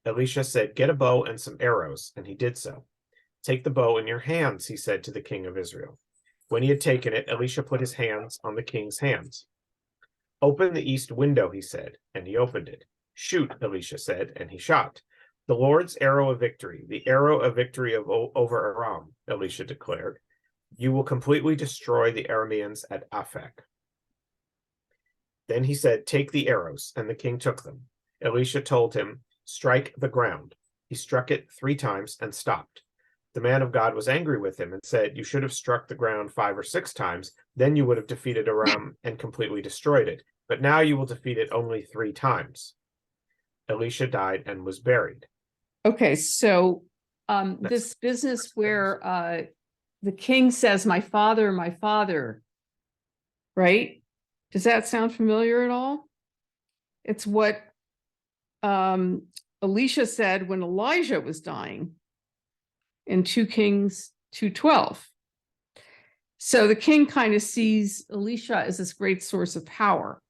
Elisha said, get a bow and some arrows, and he did so. Take the bow in your hands, he said to the king of Israel. When he had taken it, Elisha put his hands on the king's hands. Open the east window, he said, and he opened it. Shoot, Elisha said, and he shot. The Lord's arrow of victory, the arrow of victory over Aram, Elisha declared. You will completely destroy the Arameans at Aphek. Then he said, take the arrows, and the king took them. Elisha told him, strike the ground. He struck it 3 times and stopped. The man of God was angry with him and said, you should have struck the ground 5 or 6 times, then you would have defeated Aram and completely destroyed it. But now you will defeat it only 3 times. Elisha died and was buried. Okay, so this business where the king says, my father, right? Does that sound familiar at all? It's what Elisha said when Elijah was dying in 2 Kings 2:12. So the king kind of sees Elisha as this great source of power,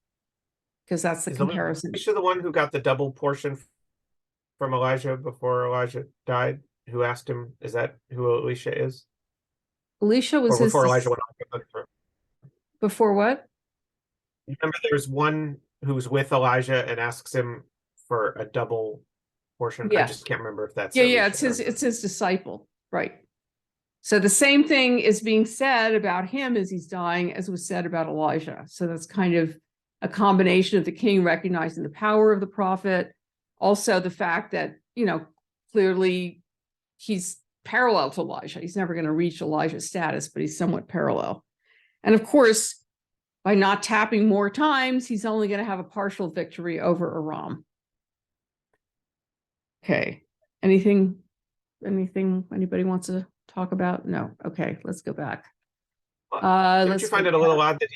because that's the comparison. Elisha the one who got the double portion from Elijah before Elijah died, who asked him, is that who Elisha is? Elisha was or before Elijah went on. Before what? Remember, there's one who's with Elijah and asks him for a double portion. Yeah. I just can't remember if that's Yeah, Elisha it's his disciple, right? So the same thing is being said about him as he's dying as was said about Elijah. So that's kind of a combination of the king recognizing the power of the prophet, also the fact that, clearly he's parallel to Elijah. He's never going to reach Elijah's status, but he's somewhat parallel. And of course, by not tapping more times, he's only going to have a partial victory over Aram. Okay. Anything anybody wants to talk about? No. Okay, let's go back. Didn't you find it a little odd that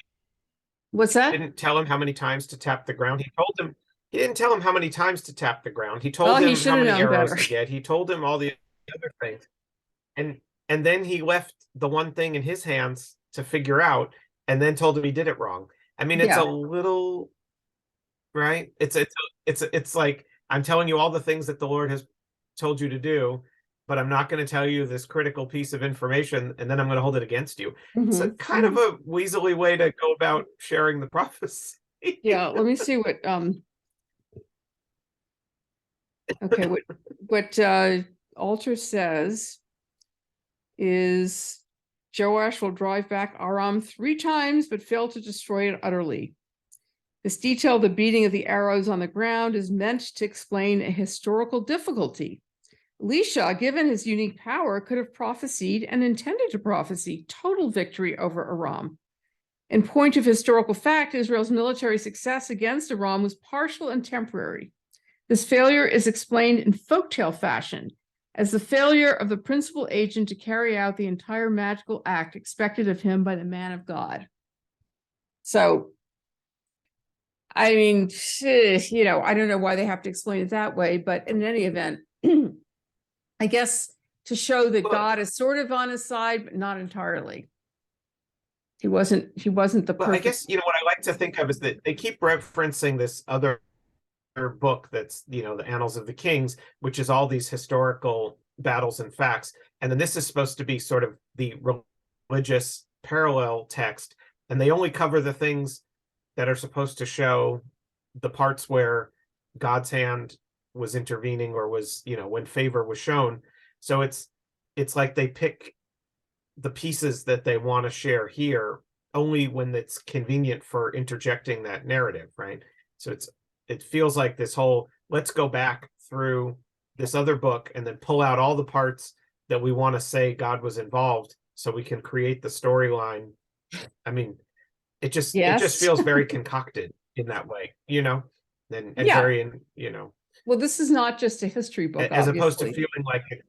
What's that? he didn't tell him how many times to tap the ground? He didn't tell him how many times to tap the ground. He told him how many arrows to get. He told him all the other things. And then he left the one thing in his hands to figure out, and then told him he did it wrong. I mean, it's a little, right? It's like, I'm telling you all the things that the Lord has told you to do, but I'm not going to tell you this critical piece of information, and then I'm going to hold it against you. It's a kind of a weaselly way to go about sharing the prophecy. Yeah, let me see what okay, what Alter says is Joash will drive back Aram 3 times, but fail to destroy it utterly. This detail, the beating of the arrows on the ground, is meant to explain a historical difficulty. Elisha, given his unique power, could have prophesied and intended to prophesy total victory over Aram. In point of historical fact, Israel's military success against Aram was partial and temporary. This failure is explained in folktale fashion as the failure of the principal agent to carry out the entire magical act expected of him by the man of God. So, I mean, you know, I don't know why they have to explain it that way, but in any event, I guess to show that God is sort of on his side, but not entirely. He wasn't the Well, I perfect. guess, what I like to think of is that they keep referencing this other book that's, the Annals of the Kings, which is all these historical battles and facts. And then this is supposed to be sort of the religious parallel text. And they only cover the things that are supposed to show the parts where God's hand was intervening or was, when favor was shown. So it's like they pick the pieces that they want to share here only when it's convenient for interjecting that narrative, right? So it feels like this whole, let's go back through this other book and then pull out all the parts that we want to say God was involved so we can create the storyline. I mean, it just feels very concocted in that way, and Yeah. very, Well, this is not just a history book, as opposed to obviously. feeling like it,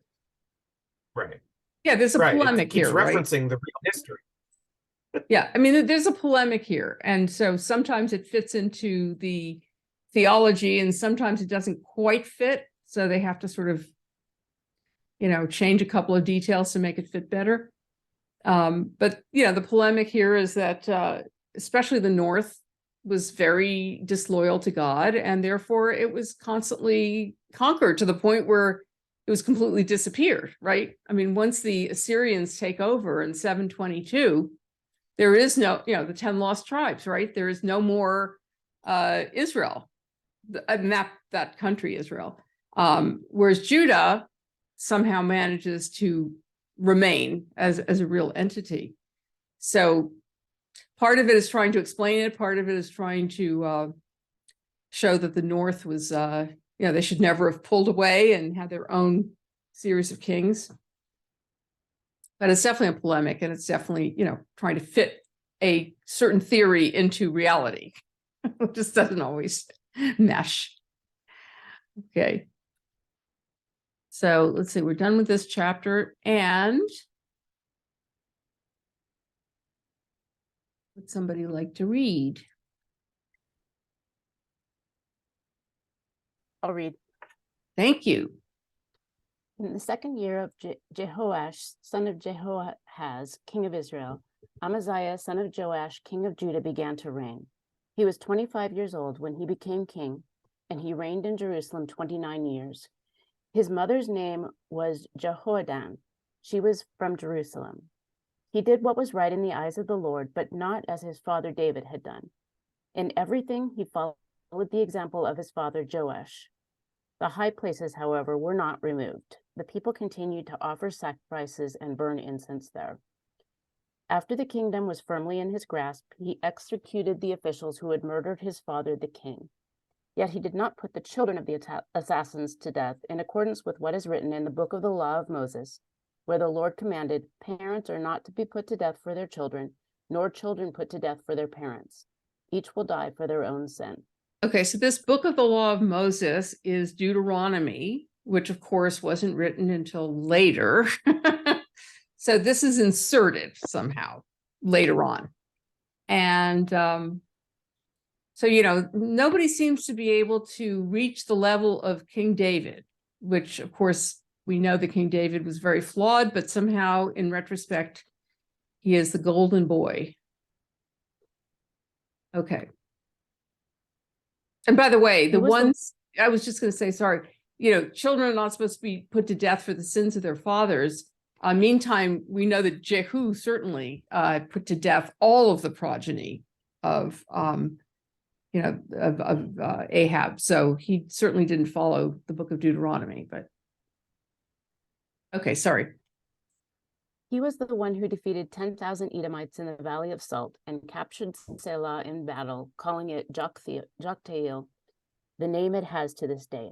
right. Yeah, there's a Right. polemic It keeps here, right? referencing the real history. Yeah, I mean, there's a polemic here. And so sometimes it fits into the theology and sometimes it doesn't quite fit. So they have to sort of, change a couple of details to make it fit better. But, the polemic here is that especially the North was very disloyal to God, and therefore it was constantly conquered to the point where it was completely disappeared, right? I mean, once the Assyrians take over in 722, there is no, the 10 lost tribes, right? There is no more Israel, that country, Israel. Whereas Judah somehow manages to remain as a real entity. So part of it is trying to explain it. Part of it is trying to show that the North was, they should never have pulled away and had their own series of kings. But it's definitely a polemic, and it's definitely, trying to fit a certain theory into reality. It just doesn't always mesh. Okay. So let's see, we're done with this chapter, and would somebody like to read? I'll read. Thank you. In the 2nd year of Jehoash, son of Jehoahaz, king of Israel, Amaziah, son of Joash, king of Judah, began to reign. He was 25 years old when he became king, and he reigned in Jerusalem 29 years. His mother's name was Jehoadan. She was from Jerusalem. He did what was right in the eyes of the Lord, but not as his father David had done. In everything, he followed the example of his father Joash. The high places, however, were not removed. The people continued to offer sacrifices and burn incense there. After the kingdom was firmly in his grasp, he executed the officials who had murdered his father, the king. Yet he did not put the children of the assassins to death in accordance with what is written in the book of the law of Moses, where the Lord commanded, parents are not to be put to death for their children, nor children put to death for their parents. Each will die for their own sin. Okay, so this book of the law of Moses is Deuteronomy, which of course wasn't written until later. So this is inserted somehow later on. And so, nobody seems to be able to reach the level of King David, which of course we know that King David was very flawed, but somehow in retrospect, he is the golden boy. Okay. And by the way, I was just going to say, sorry, children are not supposed to be put to death for the sins of their fathers. Meantime, we know that Jehu certainly put to death all of the progeny of Ahab. So he certainly didn't follow the book of Deuteronomy, but okay, sorry. He was the one who defeated 10,000 Edomites in the Valley of Salt and captured Selah in battle, calling it Joktheel, the name it has to this day.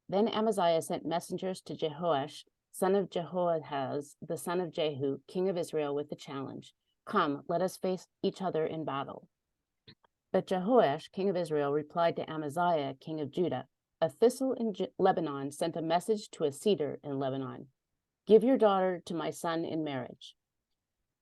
Then Amaziah sent messengers to Jehoash, son of Jehoahaz, the son of Jehu, king of Israel, with the challenge, "Come, let us face each other in battle." But Jehoash, king of Israel, replied to Amaziah, king of Judah, "A thistle in Lebanon sent a message to a cedar in Lebanon. Give your daughter to my son in marriage."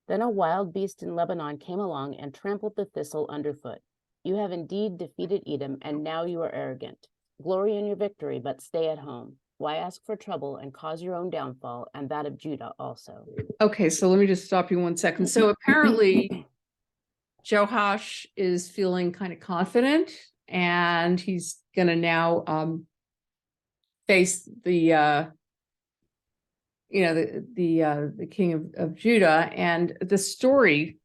Then a wild beast in Lebanon came along and trampled the thistle underfoot. You have indeed defeated Edom, and now you are arrogant. Glory in your victory, but stay at home. Why ask for trouble and cause your own downfall and that of Judah also? Okay, so let me just stop you 1 second. So apparently Joash is feeling kind of confident, and he's gonna now face the the king of Judah. And the story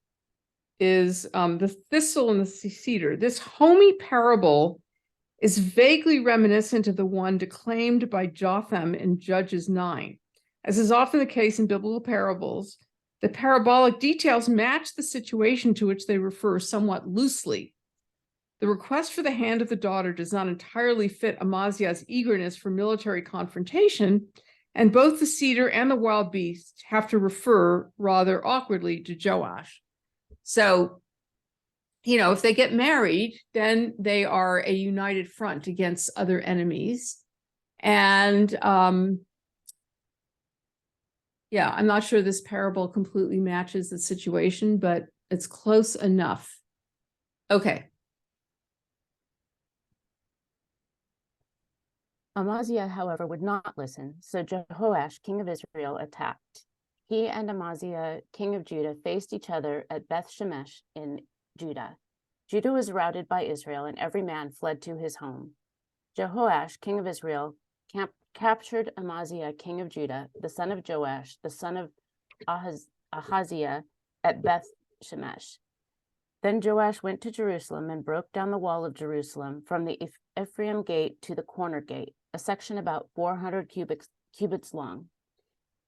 is the thistle and the cedar. This homey parable is vaguely reminiscent of the one declaimed by Jotham in Judges 9. As is often the case in biblical parables, the parabolic details match the situation to which they refer somewhat loosely. The request for the hand of the daughter does not entirely fit Amaziah's eagerness for military confrontation, and both the cedar and the wild beast have to refer rather awkwardly to Joash. So, if they get married, then they are a united front against other enemies. And yeah, I'm not sure this parable completely matches the situation, but it's close enough. Okay. Amaziah, however, would not listen, so Jehoash, king of Israel, attacked. He and Amaziah, king of Judah, faced each other at Beth Shemesh in Judah. Judah was routed by Israel, and every man fled to his home. Jehoash, king of Israel, captured Amaziah, king of Judah, the son of Joash, the son of Ahaziah, at Beth Shemesh. Then Joash went to Jerusalem and broke down the wall of Jerusalem from the Ephraim gate to the corner gate, a section about 400 cubits long.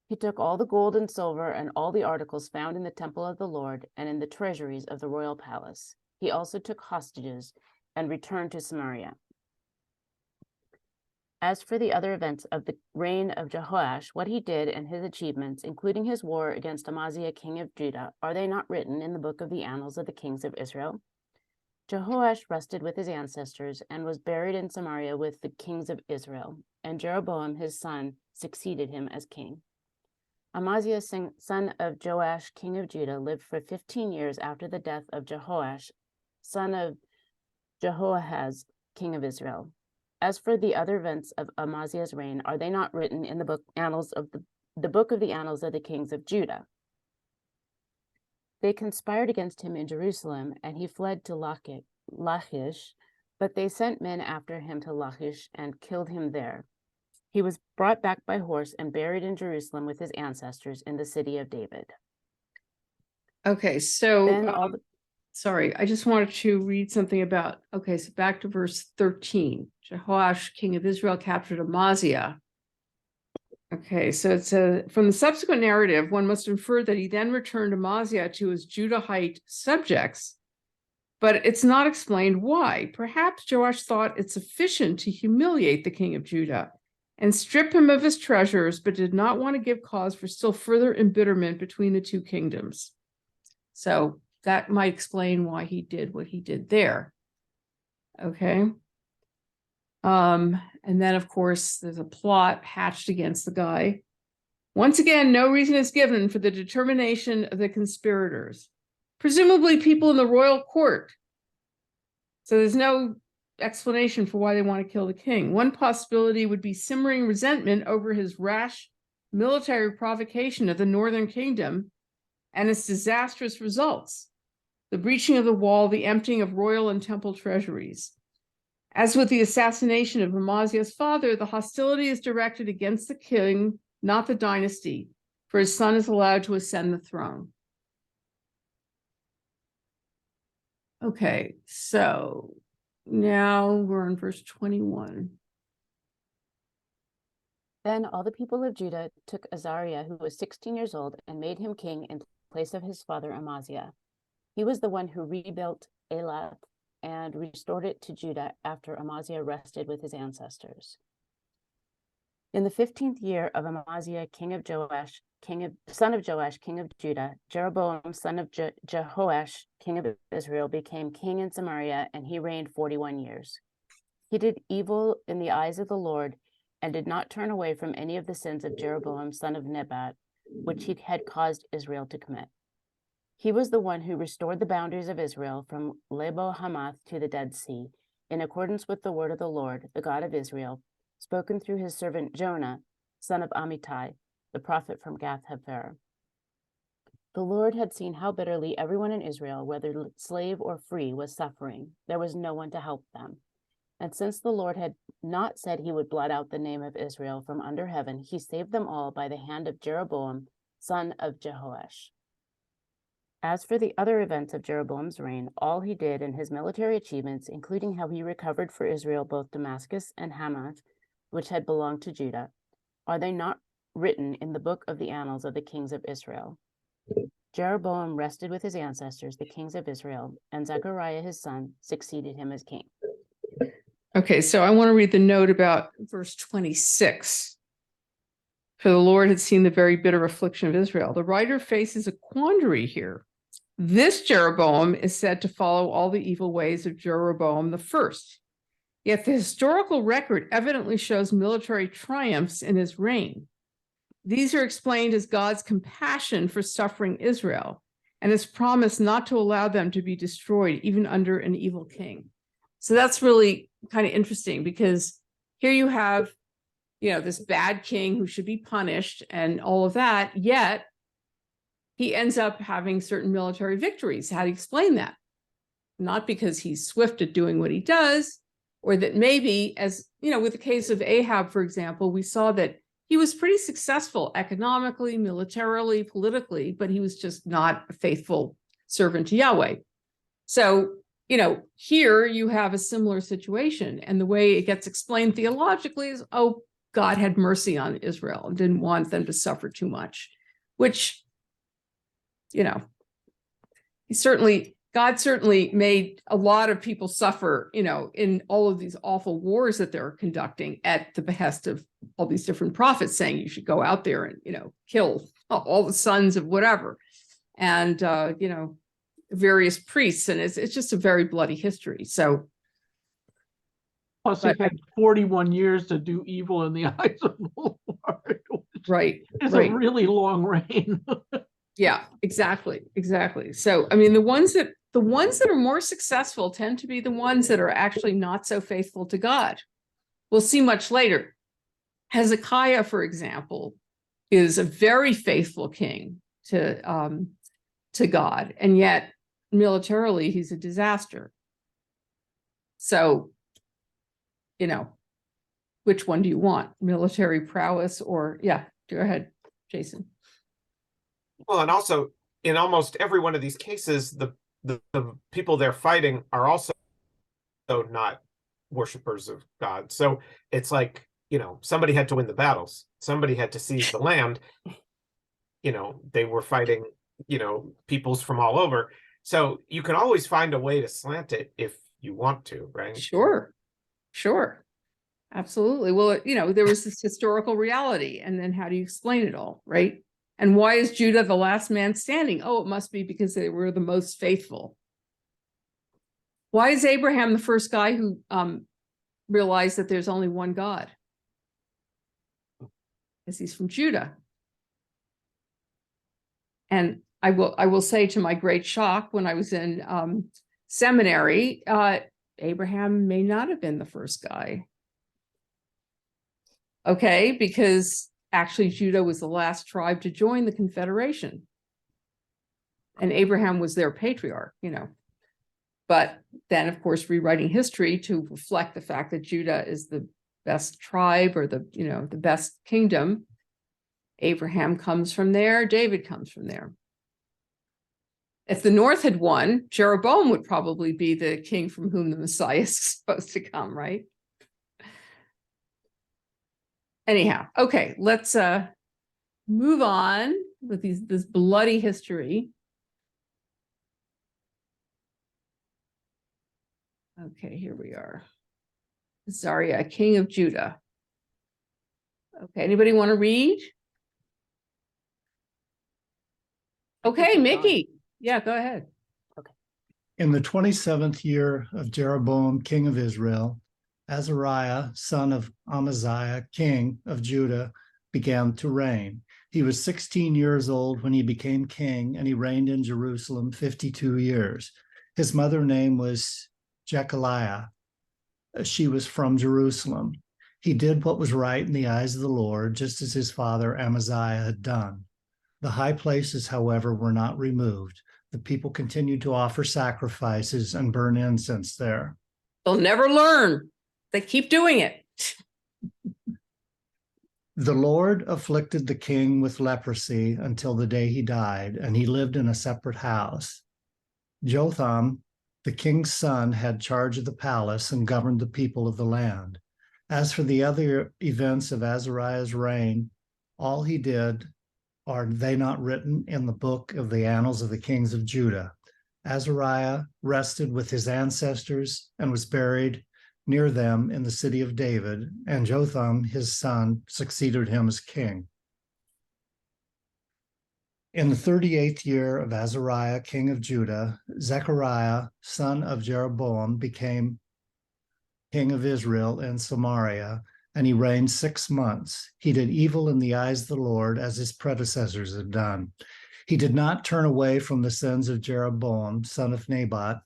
He took all the gold and silver and all the articles found in the temple of the Lord and in the treasuries of the royal palace. He also took hostages and returned to Samaria. As for the other events of the reign of Jehoash, what he did and his achievements, including his war against Amaziah, king of Judah, are they not written in the book of the annals of the kings of Israel? Jehoash rested with his ancestors and was buried in Samaria with the kings of Israel, and Jeroboam his son succeeded him as king. Amaziah, son of Joash, king of Judah, lived for 15 years after the death of Jehoash, son of Jehoahaz, king of Israel. As for the other events of Amaziah's reign, are they not written in the book of the annals of the kings of Judah? They conspired against him in Jerusalem, and he fled to Lachish, but they sent men after him to Lachish and killed him there. He was brought back by horse and buried in Jerusalem with his ancestors in the city of David. Okay, so Then sorry, I just wanted to read something about, okay, so back to verse 13. Jehoash, king of Israel, captured Amaziah. Okay, so it says, from the subsequent narrative, one must infer that he then returned Amaziah to his Judahite subjects, but it's not explained why. Perhaps Joash thought it sufficient to humiliate the king of Judah and strip him of his treasures, but did not want to give cause for still further embitterment between the two kingdoms. So that might explain why he did what he did there. Okay. And then, of course, there's a plot hatched against the guy. Once again, no reason is given for the determination of the conspirators. Presumably people in the royal court. So there's no explanation for why they want to kill the king. One possibility would be simmering resentment over his rash military provocation of the northern kingdom and its disastrous results. The breaching of the wall, the emptying of royal and temple treasuries. As with the assassination of Amaziah's father, the hostility is directed against the king, not the dynasty, for his son is allowed to ascend the throne. Okay, so now we're on verse 21. Then all the people of Judah took Azariah, who was 16 years old, and made him king in place of his father Amaziah. He was the one who rebuilt Elath and restored it to Judah after Amaziah rested with his ancestors. In the 15th year of Amaziah, son of Joash, king of Judah, Jeroboam, son of Jehoash, king of Israel, became king in Samaria, and he reigned 41 years. He did evil in the eyes of the Lord and did not turn away from any of the sins of Jeroboam, son of Nebat, which he had caused Israel to commit. He was the one who restored the boundaries of Israel from Lebo Hamath to the Dead Sea, in accordance with the word of the Lord, the God of Israel, spoken through his servant Jonah, son of Amittai, the prophet from Gath-hepher. The Lord had seen how bitterly everyone in Israel, whether slave or free, was suffering. There was no one to help them. And since the Lord had not said he would blot out the name of Israel from under heaven, he saved them all by the hand of Jeroboam, son of Jehoash. As for the other events of Jeroboam's reign, all he did and his military achievements, including how he recovered for Israel both Damascus and Hamath, which had belonged to Judah, are they not written in the book of the annals of the kings of Israel? Jeroboam rested with his ancestors, the kings of Israel, and Zechariah his son succeeded him as king. Okay, so I want to read the note about verse 26. For the Lord had seen the very bitter affliction of Israel. The writer faces a quandary here. This Jeroboam is said to follow all the evil ways of Jeroboam the first. Yet the historical record evidently shows military triumphs in his reign. These are explained as God's compassion for suffering Israel and his promise not to allow them to be destroyed even under an evil king. So that's really kind of interesting, because here you have, this bad king who should be punished and all of that, yet he ends up having certain military victories. How do you explain that? Not because he's swift at doing what he does, or that maybe, as with the case of Ahab, for example, we saw that he was pretty successful economically, militarily, politically, but he was just not a faithful servant to Yahweh. So, here you have a similar situation, and the way it gets explained theologically is, God had mercy on Israel and didn't want them to suffer too much, which, God certainly made a lot of people suffer, in all of these awful wars that they're conducting at the behest of all these different prophets saying you should go out there and, kill all the sons of whatever. And, various priests. And it's just a very bloody history. So. Plus, he had 41 years to do evil in the eyes of the Lord. Right. It's a really long reign. Yeah, exactly. So, the ones that are more successful tend to be the ones that are actually not so faithful to God. We'll see much later. Hezekiah, for example, is a very faithful king to God, and yet militarily he's a disaster. So, which one do you want? Military prowess or, go ahead, Jason. Well, and also in almost every one of these cases, the people they're fighting are also not worshipers of God. So it's like, somebody had to win the battles. Somebody had to seize the land. They were fighting, peoples from all over. So you can always find a way to slant it if you want to, right? Sure. Absolutely. Well, there was this historical reality, and then how do you explain it all, right? And why is Judah the last man standing? Oh, it must be because they were the most faithful. Why is Abraham the first guy who realized that there's only one God? Because he's from Judah. And I will say, to my great shock, when I was in seminary, Abraham may not have been the first guy. Okay, because actually Judah was the last tribe to join the Confederation. And Abraham was their patriarch, But then, of course, rewriting history to reflect the fact that Judah is the best tribe, or the best kingdom. Abraham comes from there, David comes from there. If the North had won, Jeroboam would probably be the king from whom the Messiah is supposed to come, right? Anyhow, okay, let's move on with this bloody history. Okay, here we are. Azariah, king of Judah. Okay, anybody want to read? Okay, Mickey. Yeah, go ahead. In the 27th year of Jeroboam, king of Israel, Azariah, son of Amaziah, king of Judah, began to reign. He was 16 years old when he became king, and he reigned in Jerusalem 52 years. His mother's name was Jechaliah. She was from Jerusalem. He did what was right in the eyes of the Lord, just as his father Amaziah had done. The high places, however, were not removed. The people continued to offer sacrifices and burn incense there. They'll never learn. They keep doing it. The Lord afflicted the king with leprosy until the day he died, and he lived in a separate house. Jotham, the king's son, had charge of the palace and governed the people of the land. As for the other events of Azariah's reign, all he did, are they not written in the book of the annals of the kings of Judah? Azariah rested with his ancestors and was buried near them in the city of David, and Jotham, his son, succeeded him as king. In the 38th year of Azariah, king of Judah, Zechariah, son of Jeroboam, became king of Israel in Samaria, and he reigned 6 months. He did evil in the eyes of the Lord, as his predecessors had done. He did not turn away from the sins of Jeroboam, son of Nebat,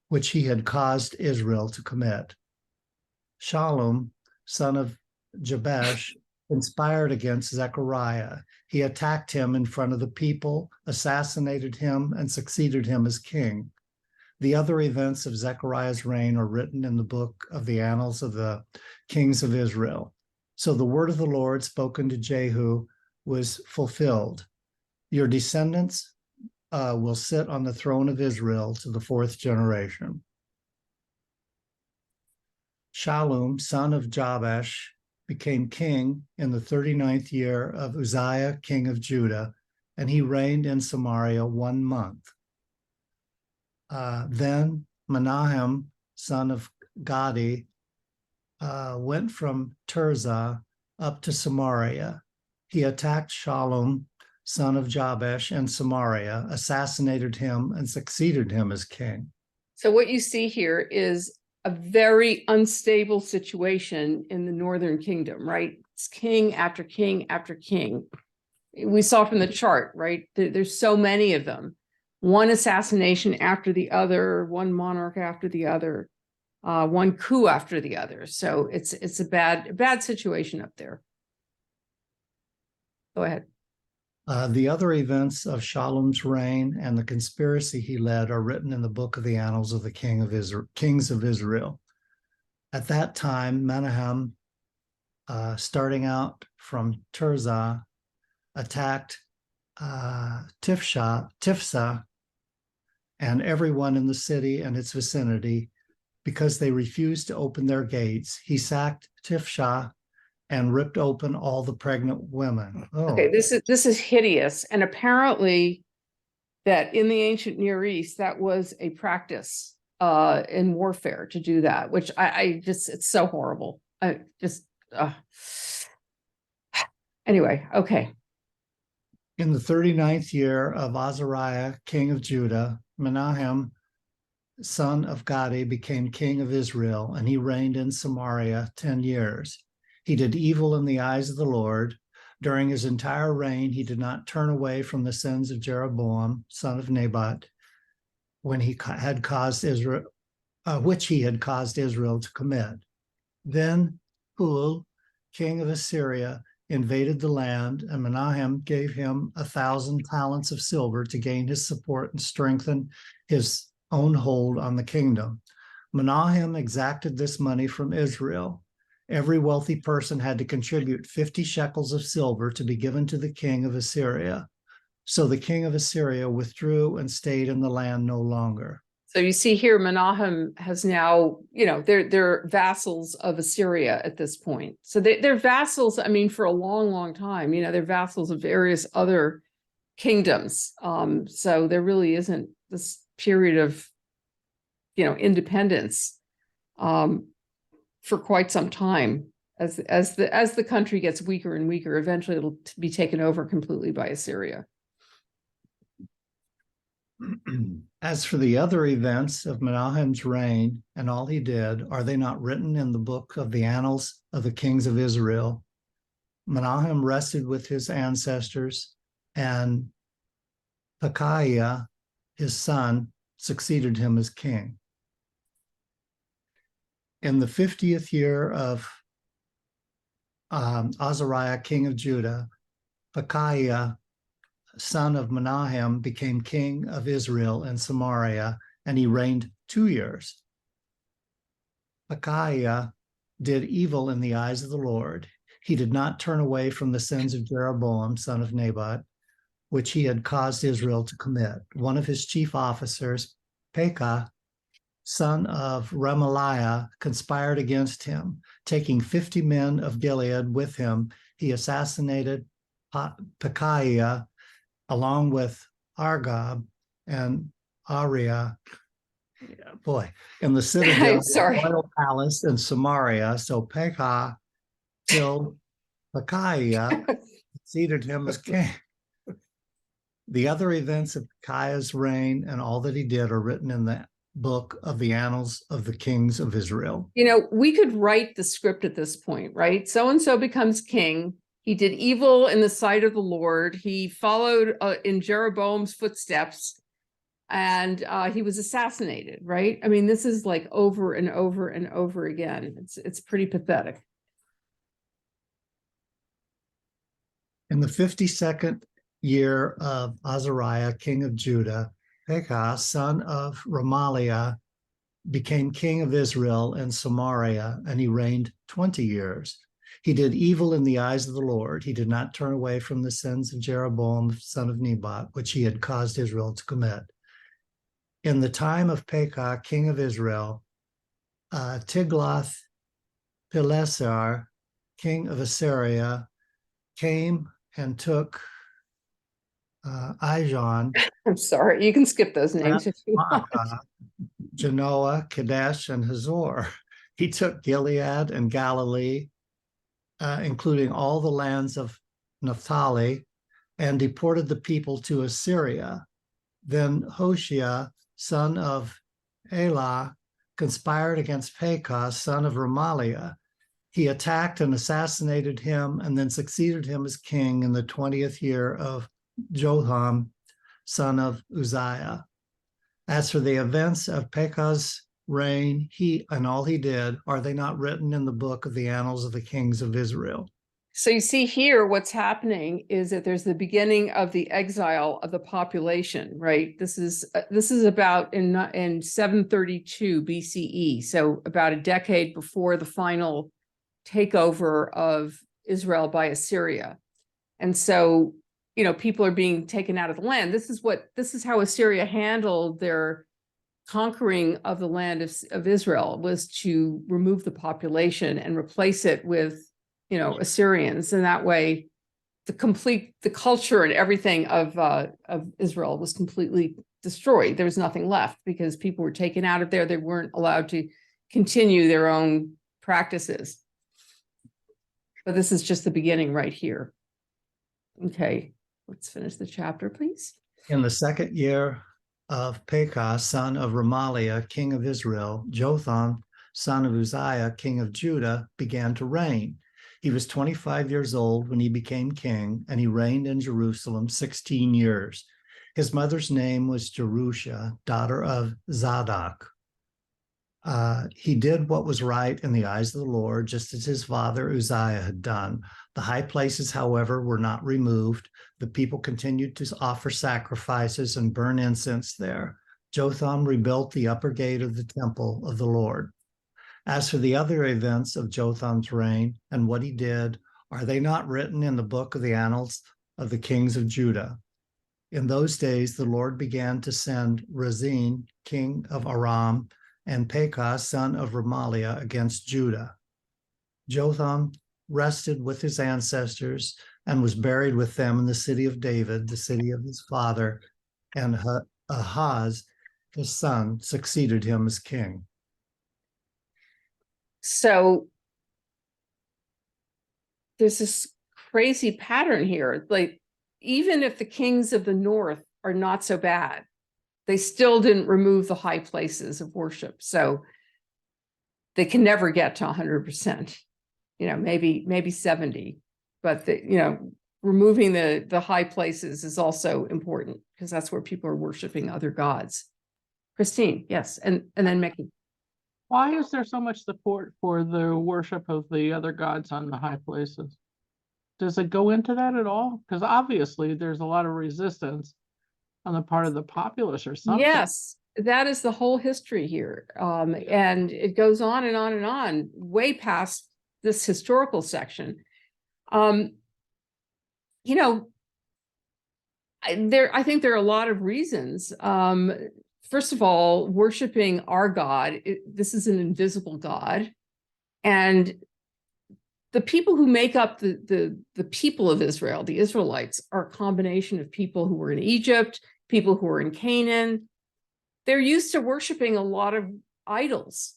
which he had caused Israel to commit. Shallum, son of Jabesh, conspired against Zechariah. He attacked him in front of the people, assassinated him, and succeeded him as king. The other events of Zechariah's reign are written in the book of the annals of the kings of Israel. So the word of the Lord spoken to Jehu was fulfilled. Your descendants will sit on the throne of Israel to the 4th generation. Shallum, son of Jabesh, became king in the 39th year of Uzziah, king of Judah, and he reigned in Samaria 1 month. Then Menahem, son of Gadi, went from Tirzah up to Samaria. He attacked Shallum, son of Jabesh, in Samaria, assassinated him, and succeeded him as king. So what you see here is a very unstable situation in the northern kingdom, right? It's king after king after king. We saw from the chart, right? There's so many of them. One assassination after the other, one monarch after the other, one coup after the other. So it's a bad situation up there. Go ahead. The other events of Shallum's reign and the conspiracy he led are written in the book of the annals of the kings of Israel. At that time, Menahem, starting out from Tirzah, attacked Tifsa and everyone in the city and its vicinity because they refused to open their gates. He sacked Tifsa and ripped open all the pregnant women. Oh. Okay, this is hideous. And apparently that in the ancient Near East, that was a practice in warfare to do that, which I just, it's so horrible. Anyway, okay. In the 39th year of Azariah, king of Judah, Menahem, son of Gadi, became king of Israel, and he reigned in Samaria 10 years. He did evil in the eyes of the Lord. During his entire reign, he did not turn away from the sins of Jeroboam, son of Nebat, when he had caused Israel, which he had caused Israel to commit. Then Hul, king of Assyria, invaded the land, and Menahem gave him 1,000 talents of silver to gain his support and strengthen his own hold on the kingdom. Menahem exacted this money from Israel. Every wealthy person had to contribute 50 shekels of silver to be given to the king of Assyria. So the king of Assyria withdrew and stayed in the land no longer. So you see here, Menahem has now, they're vassals of Assyria at this point. So they're vassals, I mean, for a long, long time, they're vassals of various other kingdoms. So there really isn't this period of, independence for quite some time. As the country gets weaker and weaker, eventually it'll be taken over completely by Assyria. As for the other events of Menahem's reign and all he did, are they not written in the book of the annals of the kings of Israel? Menahem rested with his ancestors, and Pekahiah, his son, succeeded him as king. In the 50th year of Azariah, king of Judah, Pekahiah, son of Menahem, became king of Israel and Samaria, and he reigned 2 years. Pekahiah did evil in the eyes of the Lord. He did not turn away from the sins of Jeroboam, son of Nebat, which he had caused Israel to commit. One of his chief officers, Pekah, son of Remaliah, conspired against him. Taking 50 men of Gilead with him, he assassinated Pekahiah along with Argob and Ariah. Yeah, boy, in the citadel of the royal palace in Samaria. So Pekah killed Pekahiah, succeeded him as king. The other events of Pekahiah's reign and all that he did are written in the book of the annals of the kings of Israel. We could write the script at this point, right? So-and-so becomes king. He did evil in the sight of the Lord. He followed in Jeroboam's footsteps, and he was assassinated, right? I mean, this is like over and over and over again. It's pretty pathetic. In the 52nd year of Azariah, king of Judah, Pekah, son of Remaliah, became king of Israel and Samaria, and he reigned 20 years. He did evil in the eyes of the Lord. He did not turn away from the sins of Jeroboam, son of Nebat, which he had caused Israel to commit. In the time of Pekah, king of Israel, Tiglath-Pileser, king of Assyria, came and took Ijon. I'm sorry, you can skip those names if you want. Genoa, Kadesh, and Hazor. He took Gilead and Galilee, including all the lands of Naphtali, and deported the people to Assyria. Then Hoshea, son of Elah, conspired against Pekah, son of Remaliah. He attacked and assassinated him, and then succeeded him as king in the 20th year of Jotham, son of Uzziah. As for the events of Pekah's reign, he and all he did, are they not written in the book of the annals of the kings of Israel? So you see here, what's happening is that there's the beginning of the exile of the population, right? This is about in 732 BCE, so about a decade before the final takeover of Israel by Assyria. And so, people are being taken out of the land. This is how Assyria handled their conquering of the land of Israel, was to remove the population and replace it with, Assyrians. And that way the culture and everything of Israel was completely destroyed. There was nothing left because people were taken out of there. They weren't allowed to continue their own practices. But this is just the beginning right here. Okay, let's finish the chapter, please. In the second year of Pekah, son of Remaliah, king of Israel, Jotham, son of Uzziah, king of Judah, began to reign. He was 25 years old when he became king, and he reigned in Jerusalem 16 years. His mother's name was Jerusha, daughter of Zadok. He did what was right in the eyes of the Lord, just as his father Uzziah had done. The high places, however, were not removed. The people continued to offer sacrifices and burn incense there. Jotham rebuilt the upper gate of the temple of the Lord. As for the other events of Jotham's reign and what he did, are they not written in the book of the annals of the kings of Judah? In those days, the Lord began to send Rezin, king of Aram, and Pekah, son of Remaliah, against Judah. Jotham rested with his ancestors and was buried with them in the city of David, the city of his father, and Ahaz, his son, succeeded him as king. So there's this crazy pattern here. Like, even if the kings of the north are not so bad, they still didn't remove the high places of worship. So they can never get to 100%, maybe 70, but removing the high places is also important because that's where people are worshiping other gods. Christine, yes, and then Mickey. Why is there so much support for the worship of the other gods on the high places? Does it go into that at all? Because obviously there's a lot of resistance on the part of the populace or something. Yes, that is the whole history here. And it goes on and on and on, way past this historical section. I think there are a lot of reasons. First of all, worshiping our God, this is an invisible God. And the people who make up the people of Israel, the Israelites, are a combination of people who were in Egypt, people who were in Canaan. They're used to worshiping a lot of idols,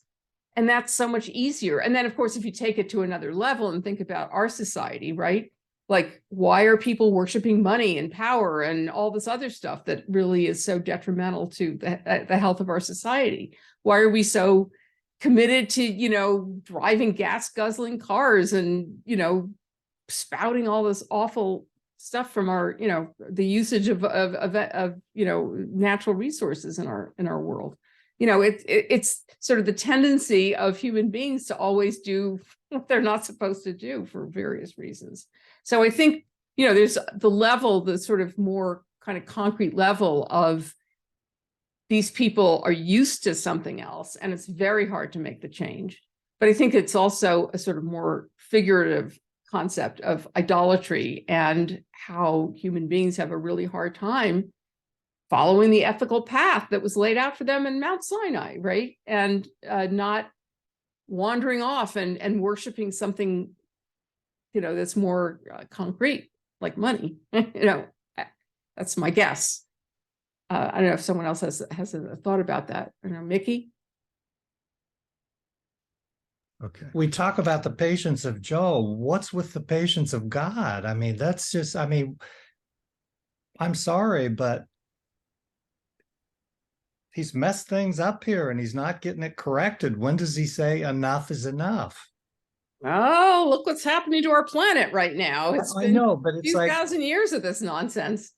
and that's so much easier. And then, of course, if you take it to another level and think about our society, right? Like, why are people worshiping money and power and all this other stuff that really is so detrimental to the health of our society? Why are we so committed to, driving gas guzzling cars and, spouting all this awful stuff from our, the usage of natural resources in our world? It's sort of the tendency of human beings to always do what they're not supposed to do for various reasons. So I think, there's the sort of more kind of concrete level of these people are used to something else, and it's very hard to make the change. But I think it's also a sort of more figurative concept of idolatry and how human beings have a really hard time following the ethical path that was laid out for them in Mount Sinai, right? And not wandering off and worshiping something, that's more concrete, like money. That's my guess. I don't know if someone else has a thought about that. I don't know, Mickey? Okay. We talk about the patience of Job. What's with the patience of God? I mean, that's just, I'm sorry, but he's messed things up here and he's not getting it corrected. When does he say enough is enough? Oh, look what's happening to our planet right now. It's I been know, but it's 2,000 years of this nonsense.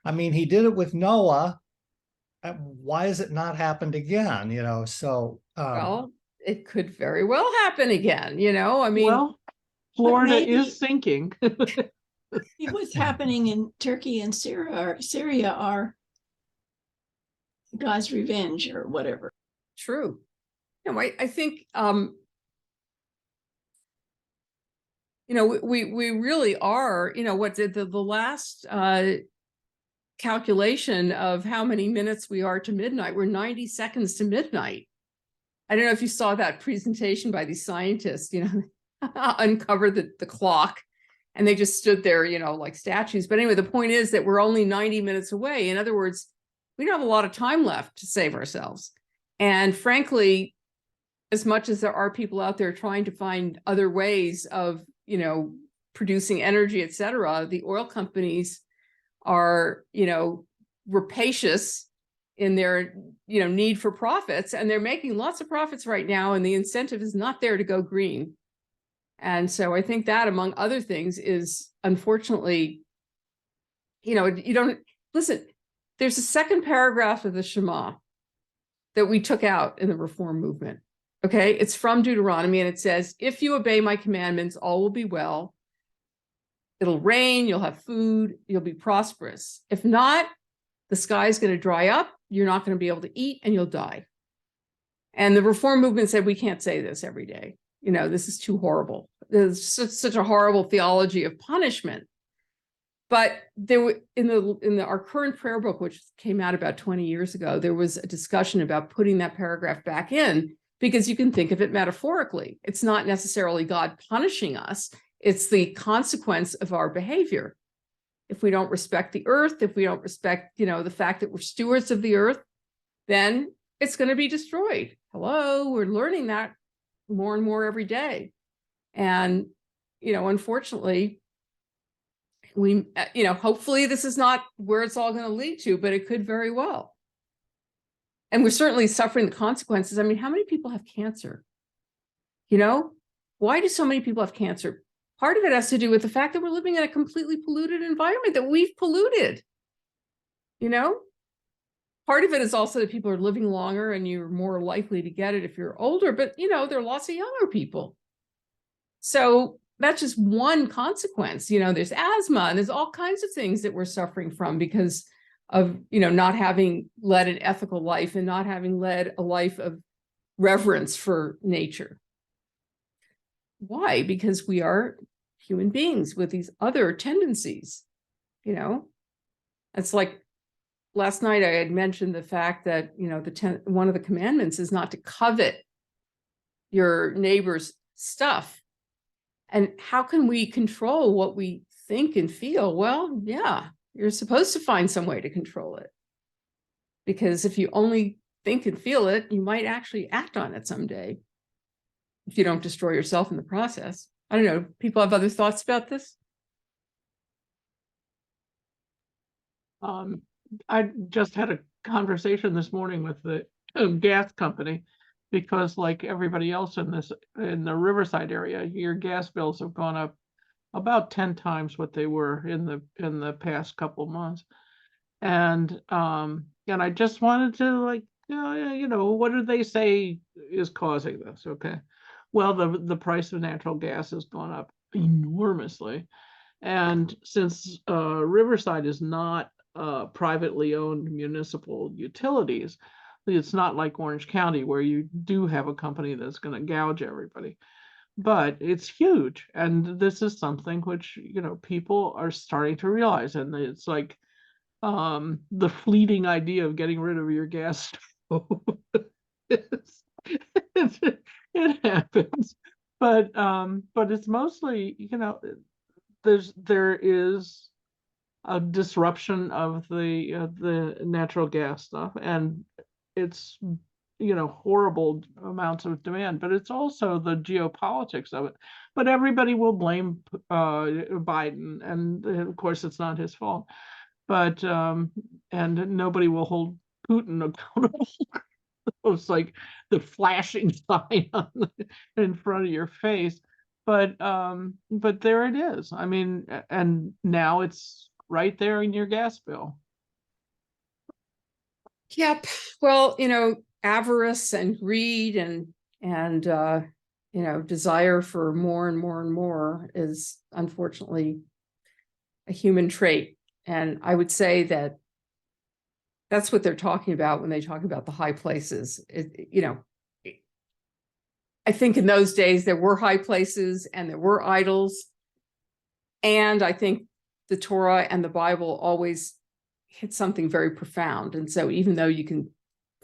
I mean, he did it with Noah. Why has it not happened again? So Well, it could very well happen again, I mean. Well, Florida maybe- is sinking. What's happening in Turkey and Syria are God's revenge or whatever. True. I think, we really are, what did the last calculation of how many minutes we are to midnight, we're 90 seconds to midnight. I don't know if you saw that presentation by these scientists, uncover the clock, and they just stood there, like statues. But anyway, the point is that we're only 90 minutes away. In other words, we don't have a lot of time left to save ourselves. And frankly, as much as there are people out there trying to find other ways of, producing energy, et cetera, the oil companies are, rapacious in their, need for profits, and they're making lots of profits right now, and the incentive is not there to go green. And so I think that, among other things, is unfortunately, you don't listen. There's a second paragraph of the Shema that we took out in the Reform movement. Okay, it's from Deuteronomy, and it says, if you obey my commandments, all will be well. It'll rain, you'll have food, you'll be prosperous. If not, the sky's going to dry up, you're not going to be able to eat, and you'll die. And the Reform movement said, we can't say this every day. This is too horrible. There's such a horrible theology of punishment. But there in our current prayer book, which came out about 20 years ago, there was a discussion about putting that paragraph back in, because you can think of it metaphorically. It's not necessarily God punishing us. It's the consequence of our behavior. If we don't respect the earth, if we don't respect, the fact that we're stewards of the earth, then it's going to be destroyed. Hello, we're learning that more and more every day. And, unfortunately, hopefully this is not where it's all going to lead to, but it could very well. And we're certainly suffering the consequences. I mean, how many people have cancer? Why do so many people have cancer? Part of it has to do with the fact that we're living in a completely polluted environment that we've polluted. Part of it is also that people are living longer and you're more likely to get it if you're older, but there are lots of younger people. So that's just one consequence. There's asthma and there's all kinds of things that we're suffering from because of, not having led an ethical life and not having led a life of reverence for nature. Why? Because we are human beings with these other tendencies. It's like last night I had mentioned the fact that, one of the commandments is not to covet your neighbor's stuff. And how can we control what we think and feel? Well, yeah, you're supposed to find some way to control it. Because if you only think and feel it, you might actually act on it someday, if you don't destroy yourself in the process. I don't know. People have other thoughts about this? I just had a conversation this morning with the gas company, because like everybody else in the Riverside area, your gas bills have gone up about 10 times what they were in the past couple of months. And I just wanted to what do they say is causing this? Okay. Well, the price of natural gas has gone up enormously. And since Riverside is not privately owned municipal utilities, it's not like Orange County where you do have a company that's going to gouge everybody. But it's huge. And this is something which, people are starting to realize. And it's like the fleeting idea of getting rid of your gas stove. It happens. But it's mostly, there is a disruption of the natural gas stuff, and it's horrible amounts of demand, but it's also the geopolitics of it. But everybody will blame Biden, and of course it's not his fault. But and nobody will hold Putin accountable. It's like the flashing sign in front of your face. But there it is. I mean, and now it's right there in your gas bill. Yep. Well, avarice and greed and desire for more and more and more is unfortunately a human trait. And I would say that that's what they're talking about when they talk about the high places. I think in those days there were high places and there were idols. And I think the Torah and the Bible always hit something very profound. And so even though you can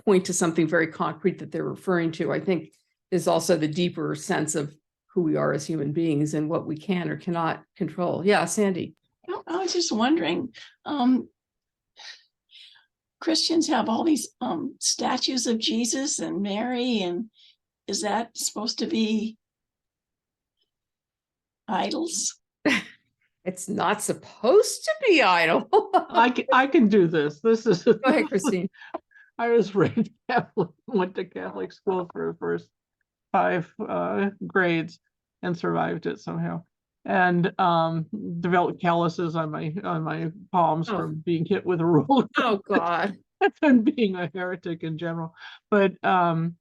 point to something very concrete that they're referring to, I think there's also the deeper sense of who we are as human beings and what we can or cannot control. Yeah, Sandy. I was just wondering, Christians have all these statues of Jesus and Mary, and is that supposed to be idols? It's not supposed to be idol. I can do this. This is Go ahead, Christine. I was raised Catholic, went to Catholic school for the first 5 grades and survived it somehow. And developed calluses on my palms from being hit with a ruler. Oh God. And being a heretic in general. But the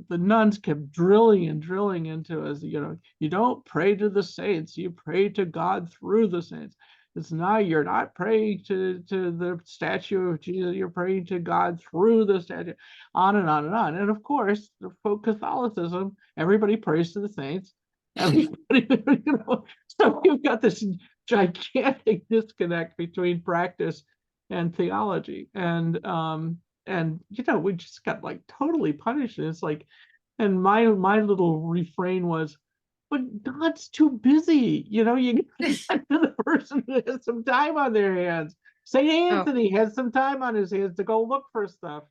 nuns kept drilling and drilling into us, you don't pray to the saints, you pray to God through the saints. You're not praying to the statue of Jesus, you're praying to God through the statue, on and on and on. And of course, for Catholicism, everybody prays to the saints. Everybody, so you've got this gigantic disconnect between practice and theology. And we just got like totally punished. And it's like, and my little refrain was, but God's too busy. You gotta get to the person who has some time on their hands. St. Anthony has some time on his hands to go look for stuff.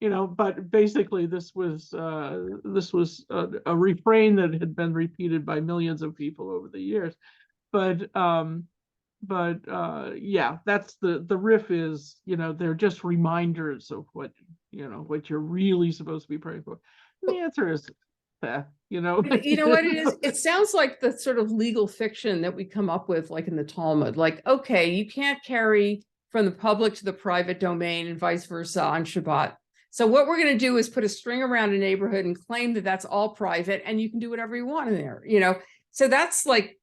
But basically this was a refrain that had been repeated by millions of people over the years. But yeah, that's the riff is, they're just reminders of what you're really supposed to be praying for. And the answer is, You know what it is? It sounds like the sort of legal fiction that we come up with, like in the Talmud, like, okay, you can't carry from the public to the private domain and vice versa on Shabbat. So what we're going to do is put a string around a neighborhood and claim that that's all private and you can do whatever you want in there, So that's like,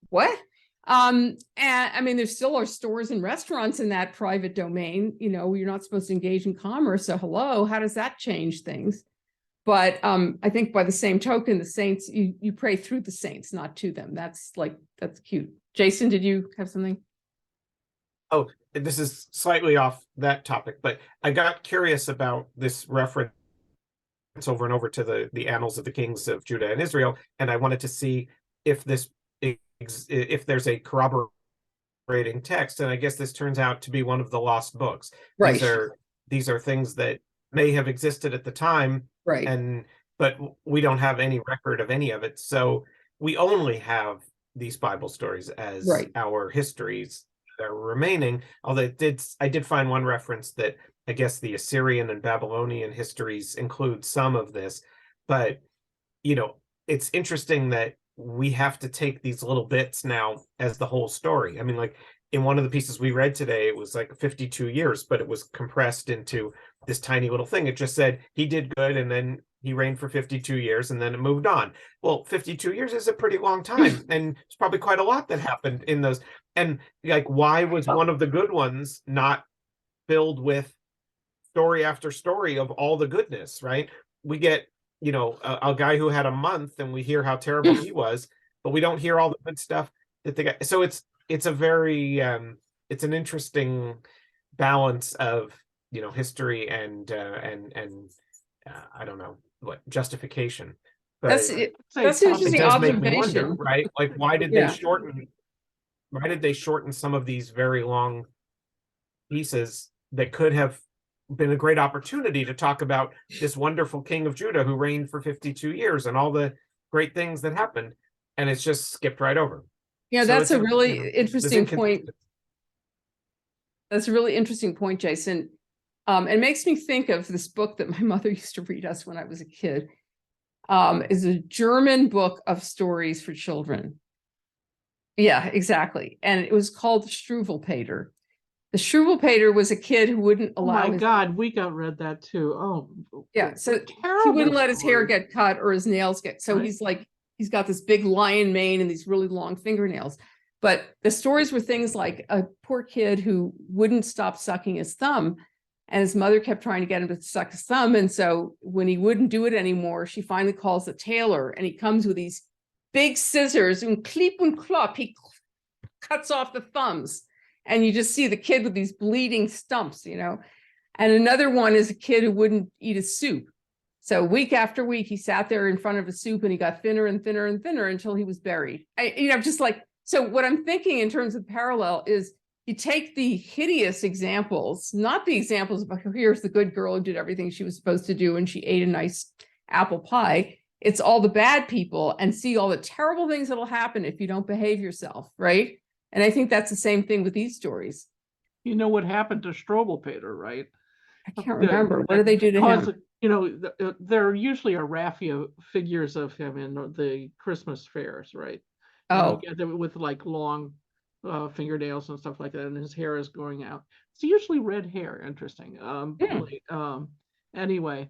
what? And I mean, there still are stores and restaurants in that private domain, you're not supposed to engage in commerce. So hello, how does that change things? But I think by the same token, the saints, you pray through the saints, not to them. That's cute. Jason, did you have something? Oh, this is slightly off that topic, but I got curious about this reference over and over to the annals of the kings of Judah and Israel, and I wanted to see if there's a corroborating text, and I guess this turns out to be one of the lost books. Right. These are things that may have existed at the time, right? But we don't have any record of any of it, so we only have these Bible stories as our histories that are remaining. Although I did find one reference that I guess the Assyrian and Babylonian histories include some of this, but it's interesting that we have to take these little bits now as the whole story. I mean, like in one of the pieces we read today, it was like 52 years, but it was compressed into this tiny little thing. It just said he did good and then he reigned for 52 years and then it moved on. Well, 52 years is a pretty long time. And it's probably quite a lot that happened in those. And like, why was one of the good ones not filled with story after story of all the goodness, right? We get, a guy who had a month and we hear how terrible he was, but we don't hear all the good stuff that they got. So it's a very, it's an interesting balance of, history and I don't know what justification. But That's an it interesting does make me observation, wonder, right? Like, why did they shorten some of these very long pieces that could have been a great opportunity to talk about this wonderful king of Judah who reigned for 52 years and all the great things that happened, and it's just skipped right over. Yeah, so that's a really interesting point. That's a really interesting point, Jason. It makes me think of this book that my mother used to read us when I was a kid. Is a German book of stories for children. Yeah, exactly. And it was called Struwwelpeter. The Struwwelpeter was a kid who wouldn't allow. Oh my God, we got read that too. Oh, yeah. So he wouldn't let his hair get cut or his nails get. So he's got this big lion mane and these really long fingernails. But the stories were things like a poor kid who wouldn't stop sucking his thumb, and his mother kept trying to get him to suck his thumb. And so when he wouldn't do it anymore, she finally calls the tailor, and he comes with these big scissors and clip and clop. He cuts off the thumbs. And you just see the kid with these bleeding stumps, And another one is a kid who wouldn't eat his soup. So week after week, he sat there in front of a soup and he got thinner and thinner and thinner until he was buried. Just like, so what I'm thinking in terms of parallel is you take the hideous examples, not the examples of here's the good girl who did everything she was supposed to do and she ate a nice apple pie. It's all the bad people, and see all the terrible things that'll happen if you don't behave yourself, right? And I think that's the same thing with these stories. You know what happened to Struwwelpeter, right? I can't remember. What did they do to him? There usually are raffia figures of him in the Christmas fairs, right? Oh. With like long fingernails and stuff like that, and his hair is growing out. It's usually red hair. Interesting. Anyway.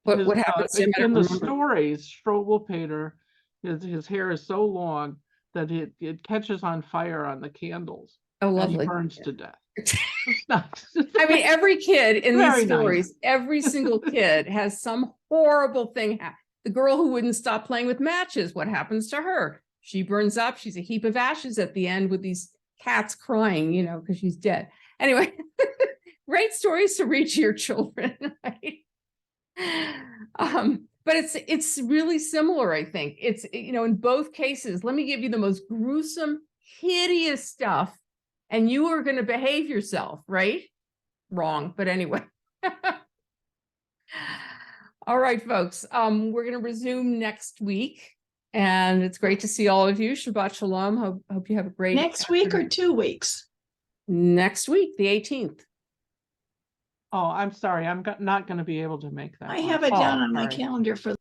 What happens in the stories? Struwwelpeter, his hair is so long that it catches on fire on the candles. Oh, lovely. And he burns to death. It's not. I mean, every kid in these stories, every single kid has some horrible thing happen. The girl who wouldn't stop playing with matches, what happens to her? She burns up. She's a heap of ashes at the end with these cats crying, you know, because she's dead. Anyway, great stories to read to your children, right? But it's really similar, I think. It's, you know, in both cases, let me give you the most gruesome, hideous stuff, and you are going to behave yourself, right? Wrong, but anyway. All right, folks. We're going to resume next week, and it's great to see all of you. Shabbat shalom. Hope you have a great Next week or afternoon. 2 weeks? Next week, the 18th. Oh, I'm sorry. I'm not going to be able to make that. I one. have it Oh, down on my all right. calendar for,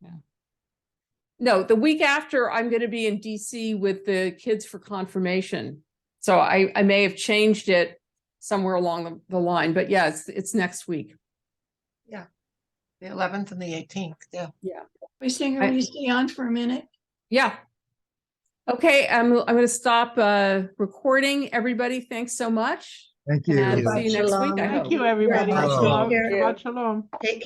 No, the week after, I'm going to be in DC with the kids for confirmation. So I may have changed it somewhere along the line, but yeah, it's next week. The 11th and the 18th, yeah. Singer, I- will you stay on for a minute? Yeah. Okay, I'm going to stop recording. Everybody, thanks so much. Thank you. And Shabbat see you next week, shalom. I Thank hope. you, everybody. Shalom. Shalom. Take care. Shabbat shalom. Take